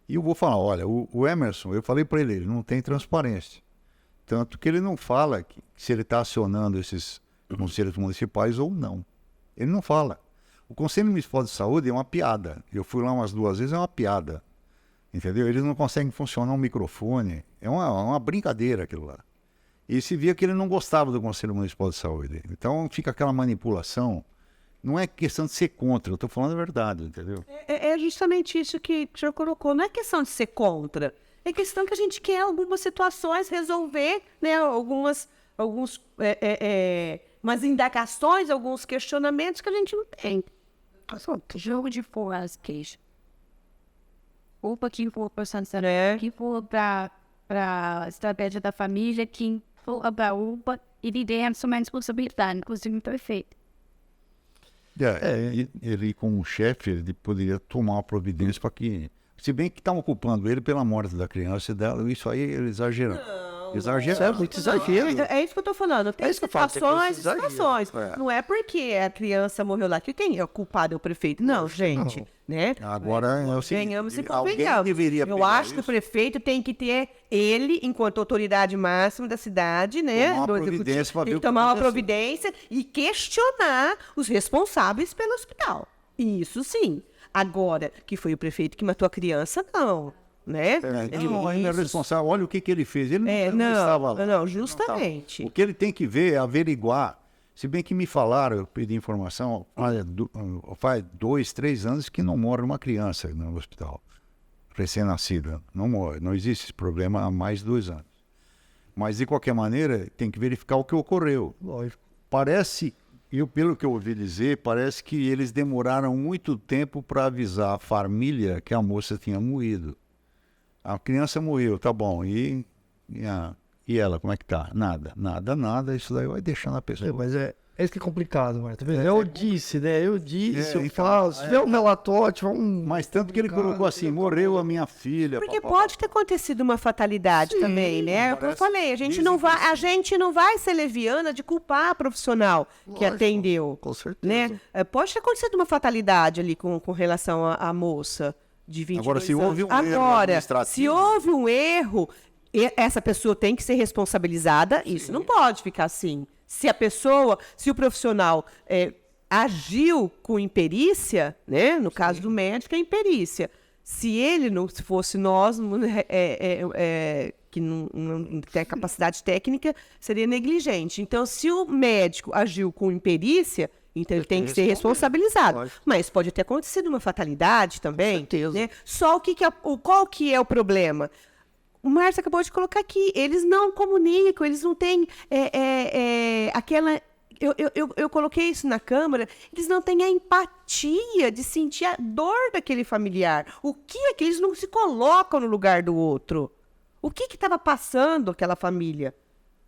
E eu vou falar, olha, o Emerson, eu falei para ele não tem transparência. Tanto que ele não fala se ele está acionando esses conselhos municipais ou não. Ele não fala. O Conselho Municipal de Saúde é uma piada. Eu fui lá umas 2 vezes, é uma piada. Entendeu? Eles não conseguem funcionar um microfone. É uma brincadeira aquilo lá. E se via que ele não gostava do Conselho Municipal de Saúde. Então fica aquela manipulação. Não é questão de ser contra, eu estou falando a verdade, entendeu? É justamente isso que o senhor colocou. Não é questão de ser contra. É questão que a gente quer algumas situações resolver, né? Umas indagações, alguns questionamentos que a gente não tem. Jogo de forças, queijo. Culpa que for para que for para a estratégia da família, que for para UPA, e lidera sua responsabilidade, inclusive perfeito. Ele, como chefe, ele poderia tomar uma providência para que... Se bem que estavam culpando ele pela morte da criança e dela, isso aí ele exagerou. Isso é muito exagero. É isso que eu tô falando. Tem isso que eu falo, tem situações, coisa de situações. exagero. Não é porque a criança morreu lá que quem é o culpado é o prefeito. Não, gente. Né? Agora é o seguinte, Venhamos e alguém convenhamos. deveria Eu pegar acho que o isso. prefeito tem que ter ele, enquanto autoridade máxima da cidade, né? Tomar uma do providência executivo, pra ver tem o que que tomar uma aconteceu. providência e questionar os responsáveis pelo hospital. Isso sim. Agora, que foi o prefeito que matou a criança, não. Né? Não, ele é responsável. Olha o que ele fez. Ele não estava lá. Não, justamente. O que ele tem que ver é averiguar. Se bem que me falaram, eu pedi informação, faz 2, 3 anos que não morre uma criança no hospital, recém-nascida. Não morre, não existe esse problema há mais de 2 anos. Mas, de qualquer maneira, tem que verificar o que ocorreu. Lógico. Parece, pelo que eu ouvi dizer, parece que eles demoraram muito tempo para avisar a família que a moça tinha morrido. A criança morreu, tá bom, e ela, como é que tá? Nada, isso daí vai deixando a pessoa. Mas é isso que é complicado, Marta. Eu disse, né? Eu disse, eu então, falo. Se tiver um relatório, tiver um... Mas tanto que ele colocou assim, morreu a minha filha. Porque pode ter acontecido uma fatalidade também, né? Como eu falei, a gente não vai ser leviana de culpar a profissional que Lógico, atendeu. com certeza. Né? Pode ter acontecido uma fatalidade ali com relação à moça de 22 Agora, se anos. houve um erro Agora, administrativo... se houve um erro, essa pessoa tem que ser responsabilizada. Isso não pode ficar assim. Se o profissional agiu com imperícia, né? No caso do médico, é imperícia. Se fosse nós, que não tem capacidade técnica, seria negligente. Então, se o médico agiu com imperícia, então ele tem que ser responsabilizado. Lógico. Mas pode ter acontecido uma fatalidade também. certeza. Né? Só qual que é o problema? O Márcio acabou de colocar aqui, eles não comunicam, eles não têm aquela... Eu coloquei isso na Câmara, eles não têm a empatia de sentir a dor daquele familiar. O que é que eles não se colocam no lugar do outro? O que estava passando aquela família?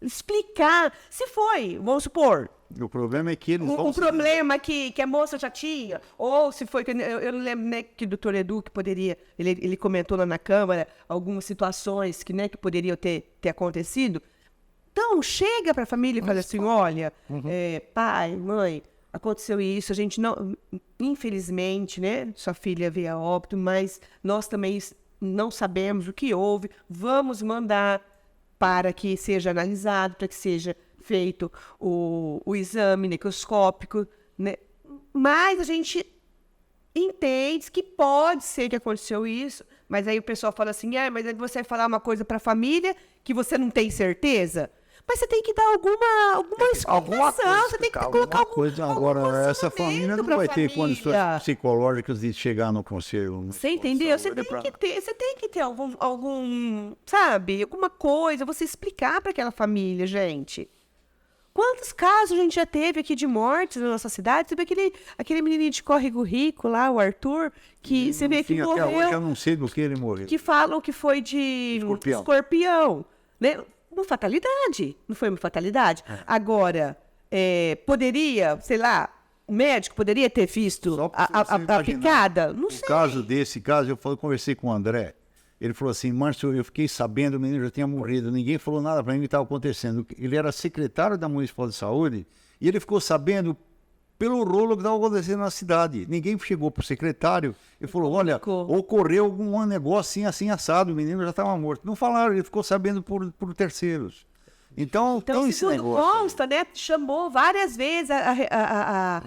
Explicar. Se foi, vamos supor, O problema é que eles vão... um problema que a moça já tinha, ou se foi, eu não lembro, né, que o doutor Edu que poderia, ele comentou lá na Câmara algumas situações que, né, que poderiam ter acontecido. Então, chega para a família e fala assim, olha, pai, mãe, aconteceu isso, a gente não, infelizmente, né, sua filha veio a óbito, mas nós também não sabemos o que houve, vamos mandar para que seja analisado, para que seja feito o exame necroscópico, né? Mas a gente entende que pode ser que aconteceu isso, mas aí o pessoal fala assim, mas aí você vai falar uma coisa para a família que você não tem certeza? Mas você tem que dar alguma explicação, você tem que colocar alguma coisa. Agora, essa família não vai ter condições psicológicas de chegar no conselho. Você entendeu? Você tem que ter algum, sabe, alguma coisa, você explicar para aquela família, gente. Quantos casos a gente já teve aqui de mortes na nossa cidade? Você vê aquele menininho de Córrego Rico lá, o Arthur, que você vê que morreu. Até hoje eu não sei do que ele morreu. Que falam que foi de escorpião, né? Uma fatalidade. Não foi uma fatalidade? Agora, poderia, sei lá, o médico poderia ter visto a picada? Não sei. No caso desse caso, eu conversei com o André. Ele falou assim, Márcio, eu fiquei sabendo, o menino já tinha morrido. Ninguém falou nada para mim o que estava acontecendo. Ele era secretário da Municipal de Saúde e ele ficou sabendo pelo rolo que estava acontecendo na cidade. Ninguém chegou para o secretário e falou, olha, ocorreu algum negócio assim, assado, o menino já estava morto. Não falaram, ele ficou sabendo por terceiros. Então segundo consta, né, chamou várias vezes a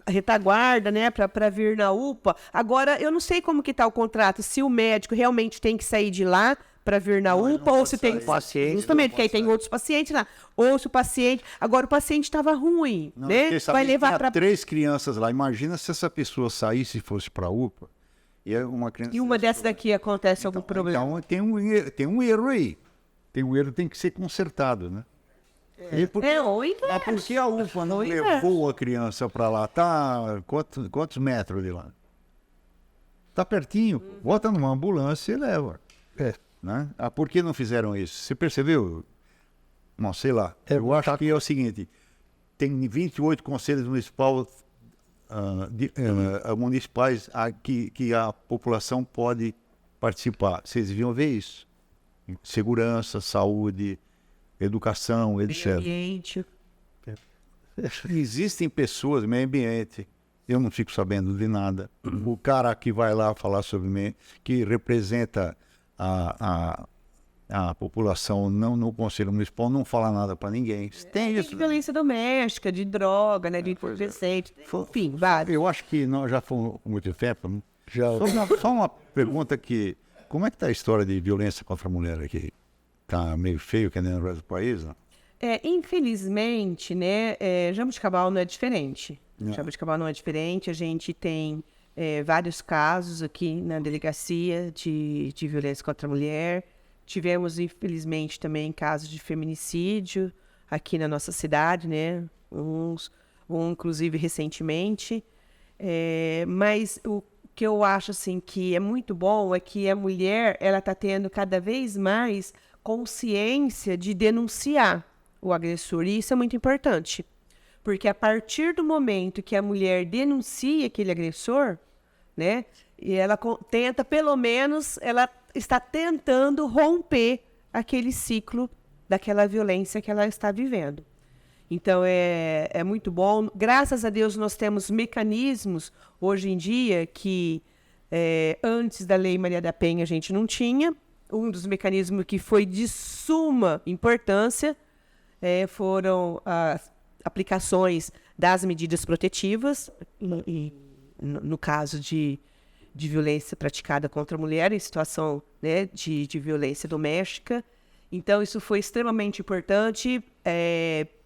retaguarda, né, para vir na UPA. Agora, eu não sei como que está o contrato, se o médico realmente tem que sair de lá para vir na UPA, ou se tem paciente. Justamente, porque aí tem outros pacientes lá. Ou se o paciente... Agora, o paciente estava ruim, né? Vai levar para 3 crianças lá. Imagina se essa pessoa saísse e fosse para a UPA. E uma dessas daqui acontece algum problema. Então, tem um erro aí. Tem um erro que tem que ser consertado, né? Porque a UPA não levou a criança para lá? Tá quantos metros de lá? Tá pertinho. Bota numa ambulância e leva. Né? Por que não fizeram isso? Você percebeu? Não, sei lá. Eu acho que é o seguinte. Tem 28 conselhos municipais municipais que a população pode participar. Vocês deviam ver isso. Segurança, saúde, educação, etc. Meio ambiente. Existem pessoas, meio ambiente, eu não fico sabendo de nada. O cara que vai lá falar sobre mim, que representa a população no Conselho Municipal, não fala nada para ninguém. Tem isso. De violência doméstica, de droga, né, de entorpecente, enfim, vários. Eu acho que nós já fomos com muito tempo. Só uma pergunta que... Como é que está a história de violência contra a mulher aqui? Está meio feio que nem no resto do país, né? Infelizmente, né, Jaboticabal não é diferente. Jaboticabal não é diferente. A gente tem vários casos aqui na delegacia de violência contra a mulher. Tivemos, infelizmente, também casos de feminicídio aqui na nossa cidade, né? Inclusive, recentemente. Mas o que eu acho assim, que é muito bom é que a mulher está tendo cada vez mais consciência de denunciar o agressor. E isso é muito importante. Porque a partir do momento que a mulher denuncia aquele agressor, né? E ela tenta, pelo menos, ela está tentando romper aquele ciclo daquela violência que ela está vivendo. Então, é muito bom. Graças a Deus, nós temos mecanismos, hoje em dia, que antes da Lei Maria da Penha a gente não tinha. Um dos mecanismos que foi de suma importância foram as aplicações das medidas protetivas, no caso de violência praticada contra a mulher, em situação, né, de violência doméstica. Então, isso foi extremamente importante.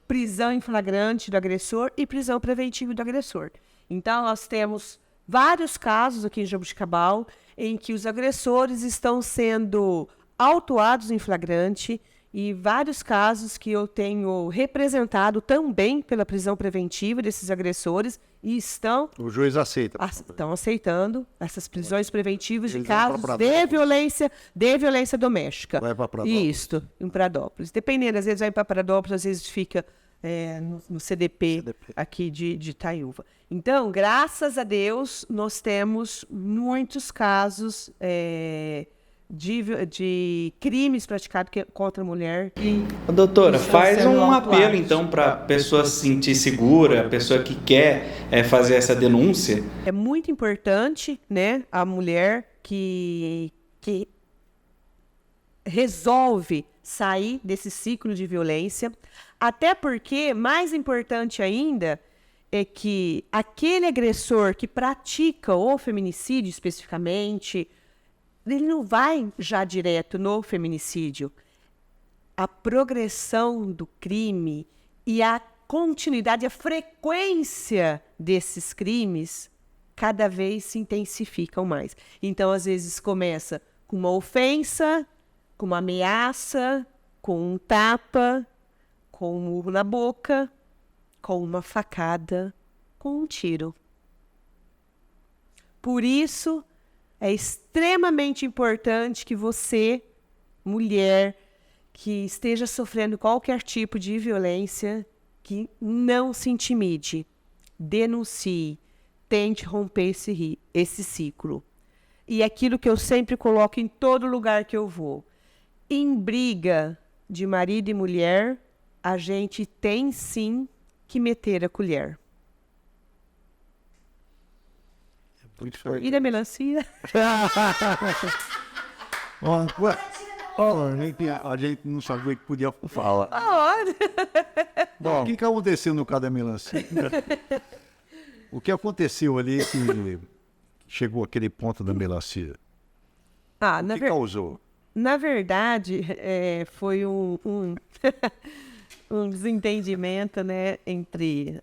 Prisão em flagrante do agressor e prisão preventiva do agressor. Então, nós temos vários casos aqui em Jaboticabal em que os agressores estão sendo autuados em flagrante e vários casos que eu tenho representado também pela prisão preventiva desses agressores e O juiz aceita. Estão aceitando essas prisões preventivas de casos de violência doméstica. Vai para Pradópolis. Isso, em Pradópolis. Dependendo, às vezes vai para Pradópolis, às vezes fica no CDP aqui de Itaiúva. Então, graças a Deus, nós temos muitos casos de crimes praticados contra a mulher. Doutora, faz um apelo então para a pessoa se sentir segura, a pessoa que quer fazer essa denúncia. É muito importante, né, a mulher que resolve sair desse ciclo de violência, até porque, mais importante ainda, é que aquele agressor que pratica o feminicídio especificamente, ele não vai já direto no feminicídio. A progressão do crime e a continuidade, a frequência desses crimes cada vez se intensificam mais. Então, às vezes, começa com uma ofensa, com uma ameaça, com um tapa, com um murro na boca, com uma facada, com um tiro. Por isso, é extremamente importante que você, mulher, que esteja sofrendo qualquer tipo de violência, que não se intimide, denuncie, tente romper esse ciclo. E aquilo que eu sempre coloco em todo lugar que eu vou. Em briga de marido e mulher, a gente tem sim que meter a colher. E da melancia? A gente não sabia que podia falar. Olha. Bom, o que aconteceu no caso da melancia? O que aconteceu ali que chegou aquele ponto da melancia? O que causou? Na verdade, foi um desentendimento, né, entre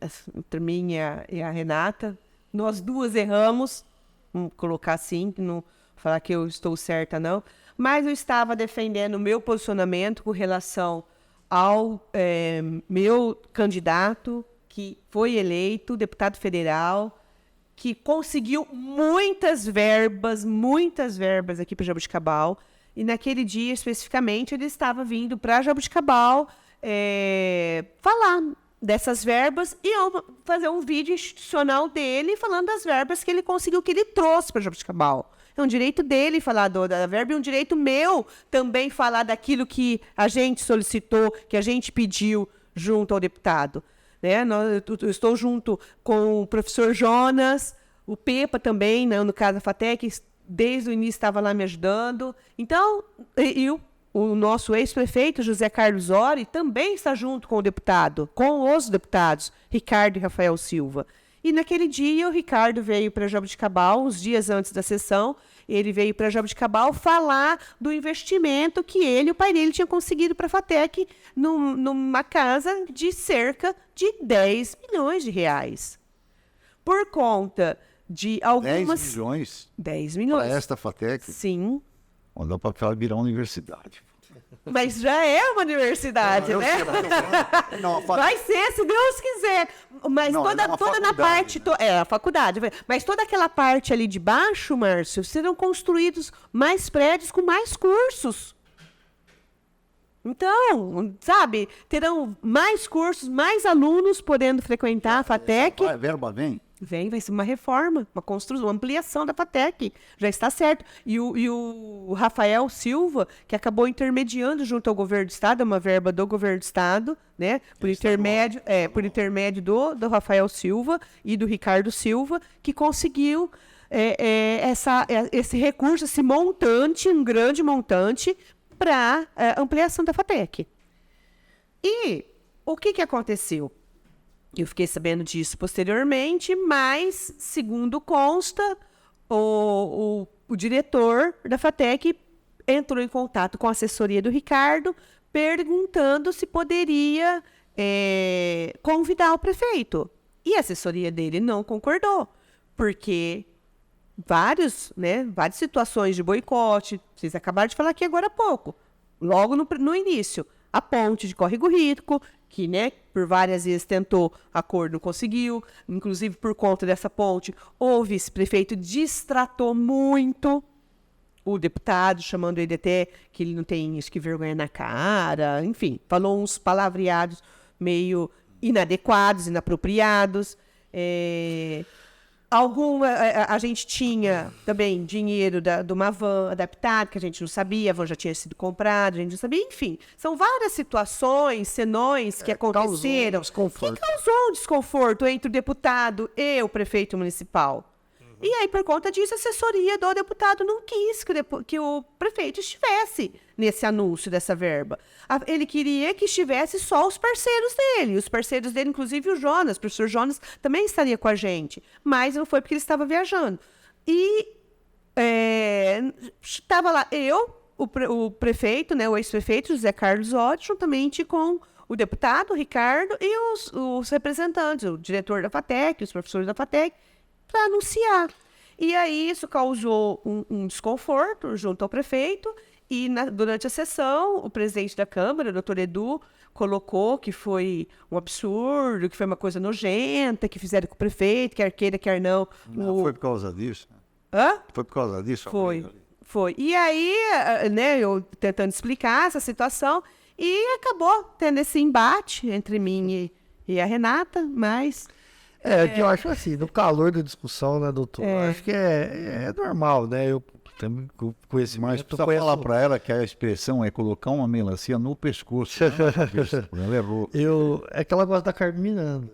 mim e a Renata. Nós duas erramos, vamos colocar assim, não falar que eu estou certa, não. Mas eu estava defendendo o meu posicionamento com relação ao meu candidato, que foi eleito deputado federal, que conseguiu muitas verbas aqui para Jaboticabal. E naquele dia, especificamente, ele estava vindo para Jaboticabal falar dessas verbas e fazer um vídeo institucional dele falando das verbas que ele conseguiu, que ele trouxe para Jaboticabal. É um direito dele falar da verba e um direito meu também falar daquilo que a gente solicitou, que a gente pediu junto ao deputado. Né? Eu estou junto com o professor Jonas, o Pepa também, né? No caso da FATEC, desde o início estava lá me ajudando. Então, o nosso ex-prefeito, José Carlos Ori, também está junto com o deputado, com os deputados, Ricardo e Rafael Silva. E naquele dia o Ricardo veio para Jaboticabal, uns dias antes da sessão, ele veio para Jaboticabal falar do investimento que ele e o pai dele tinham conseguido para a FATEC numa casa de cerca de 10 milhões de reais. Por conta de algumas... 10 milhões? 10 milhões. Para esta FATEC? Sim. Dá para virar uma universidade. Mas já é uma universidade, né? Vai ser, se Deus quiser. Mas toda na parte... a faculdade. Mas toda aquela parte ali de baixo, Márcio, serão construídos mais prédios com mais cursos. Então, sabe, terão mais cursos, mais alunos podendo frequentar a FATEC. A verba vem? Vai ser uma reforma, uma construção, uma ampliação da FATEC. Já está certo. E o Rafael Silva, que acabou intermediando junto ao governo do Estado, é uma verba do governo do Estado, né? Por intermédio do Rafael Silva e do Ricardo Silva, que conseguiu esse recurso, esse montante, um grande montante, para ampliação da FATEC. E o que aconteceu? Eu fiquei sabendo disso posteriormente, mas, segundo consta, o diretor da FATEC entrou em contato com a assessoria do Ricardo, perguntando se poderia convidar o prefeito. E a assessoria dele não concordou, porque várias situações de boicote, vocês acabaram de falar aqui agora há pouco, logo no início, a ponte de Córrego Rico, que, né, por várias vezes tentou acordo, não conseguiu, inclusive por conta dessa ponte, o vice-prefeito distratou muito o deputado, chamando ele até que ele não tem isso que vergonha na cara, enfim, falou uns palavreados meio inadequados, inapropriados. A gente tinha também dinheiro de uma van adaptada, que a gente não sabia, a van já tinha sido comprada, a gente não sabia, enfim. São várias situações, senões que aconteceram. Que causou um desconforto entre o deputado e o prefeito municipal. E aí, por conta disso, a assessoria do deputado não quis que o prefeito estivesse nesse anúncio dessa verba. Ele queria que estivesse só os parceiros dele. Os parceiros dele, inclusive o Jonas, o professor Jonas, também estaria com a gente. Mas não foi porque ele estava viajando. E estava lá o prefeito, né, o ex-prefeito, José Carlos Otti, juntamente com o deputado, o Ricardo, e os representantes, o diretor da FATEC, os professores da FATEC, para anunciar. E aí isso causou um desconforto junto ao prefeito e durante a sessão o presidente da Câmara, o doutor Edu, colocou que foi um absurdo, que foi uma coisa nojenta, que fizeram com o prefeito, quer queira, quer não. Foi por causa disso? Hã? Foi por causa disso? Foi. E aí, né, eu tentando explicar essa situação e acabou tendo esse embate entre mim e a Renata, mas... que eu acho assim, no calor da discussão, né, doutor? Eu acho que é normal, né? Eu também conheço, mas precisa falar para ela que a expressão é colocar uma melancia no pescoço. Ela errou. É que ela gosta da Carmen Miranda.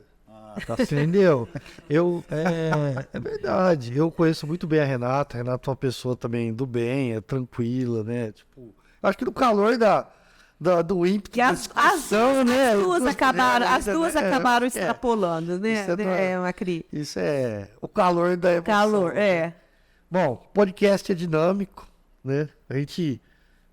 Tá entendeu? É verdade. Eu conheço muito bem a Renata. A Renata é uma pessoa também do bem, é tranquila, né? Tipo, acho que no calor do ímpeto da discussão, né? As duas acabaram extrapolando, né? Macri. Isso é o calor da emoção. Calor, Bom, podcast é dinâmico, né? A gente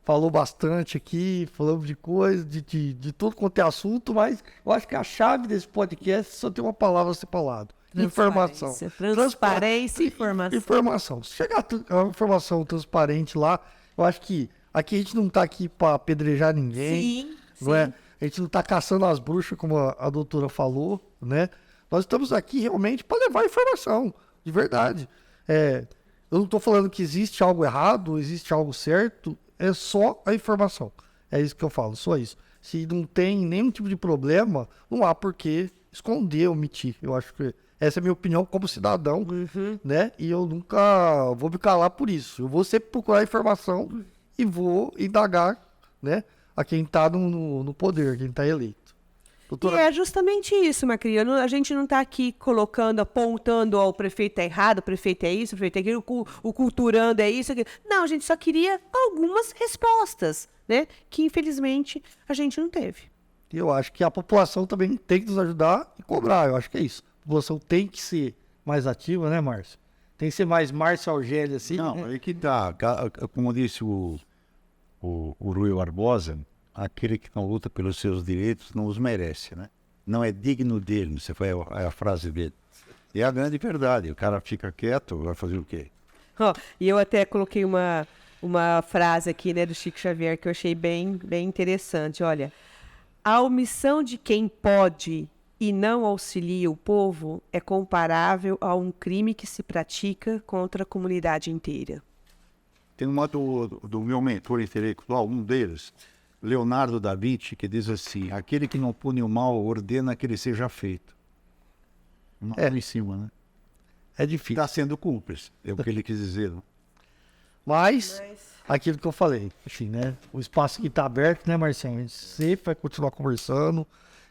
falou bastante aqui, falamos de coisas, de tudo quanto é assunto, mas eu acho que a chave desse podcast só tem uma palavra a ser falada. Informação. Transparência e informação. Se chegar a informação transparente lá, eu acho que aqui a gente não está aqui para apedrejar ninguém, não é? A gente não está caçando as bruxas, como a doutora falou, né? Nós estamos aqui realmente para levar informação, de verdade. Eu não estou falando que existe algo errado, existe algo certo, é só a informação. É isso que eu falo, só isso. Se não tem nenhum tipo de problema, não há por que esconder, omitir. Eu acho que essa é a minha opinião como cidadão, né? E eu nunca vou me calar por isso. Eu vou sempre procurar informação e vou indagar, né? A quem está no poder, quem está eleito. Doutora... E é justamente isso, Macri. A gente não está aqui colocando, apontando, ó, o prefeito é errado, o prefeito é isso, o prefeito é aquilo, o culturando é isso, aquilo. Não, a gente só queria algumas respostas, né? Que infelizmente a gente não teve. Eu acho que a população também tem que nos ajudar e cobrar. Eu acho que é isso. A população tem que ser mais ativa, né, Márcio? Tem que ser mais Márcio Aurgélio, assim. Não, aí que tá. Como disse o Rui Barbosa, aquele que não luta pelos seus direitos não os merece, né? Não é digno dele, essa foi a frase dele. E é a grande verdade, o cara fica quieto, vai fazer o quê? E eu até coloquei uma frase aqui, né, do Chico Xavier que eu achei bem interessante. Olha, a omissão de quem pode e não auxilia o povo é comparável a um crime que se pratica contra a comunidade inteira. Tem uma do meu mentor intelectual, um deles, Leonardo da Vinci, que diz assim: aquele que não pune o mal ordena que ele seja feito. Não em cima, né? É difícil. Está sendo cúmplice, é o que ele quis dizer. Né? Mas, aquilo que eu falei, assim, né? O espaço aqui está aberto, né, Marcião? A gente sempre vai continuar conversando.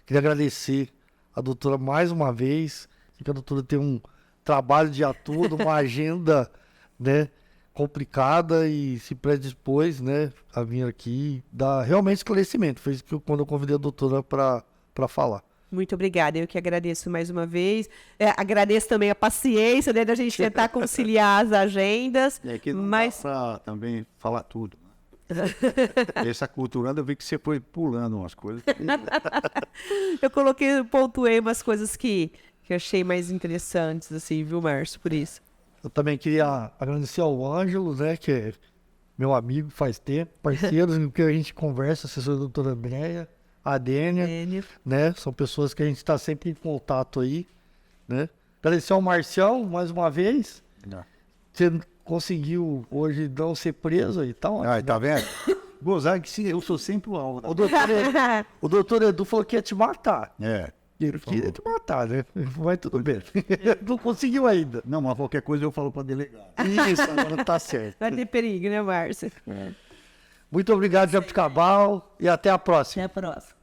Queria agradecer a doutora mais uma vez, que a doutora tem um trabalho de todo, uma agenda, né, complicada e se predispôs, né, a vir aqui dar realmente esclarecimento. Foi isso que quando eu convidei a doutora para falar. Muito obrigada, eu que agradeço mais uma vez. Agradeço também a paciência, né, da gente tentar conciliar as agendas. É que não dá para também falar tudo. Essa culturando, eu vi que você foi pulando umas coisas. Eu pontuei umas coisas que eu achei mais interessantes, assim, viu, Márcio, por isso. Eu também queria agradecer ao Ângelo, né, que é meu amigo faz tempo, parceiros, com que a gente conversa, assessor da doutora Andréia, a Dênia, né, são pessoas que a gente está sempre em contato aí, né. Agradecer ao Marcião, mais uma vez. Você conseguiu hoje não ser preso aí, tá ótimo. Tá vendo? Gozar que eu sou sempre o alvo. O doutor Edu falou que ia te matar. Ele queria te matar, né? Vai tudo bem. Não conseguiu ainda. Não, mas qualquer coisa eu falo para delegado. Isso, agora tá certo. Vai ter perigo, né, Márcio? Muito obrigado, Jabuticabal, e até a próxima. Até a próxima.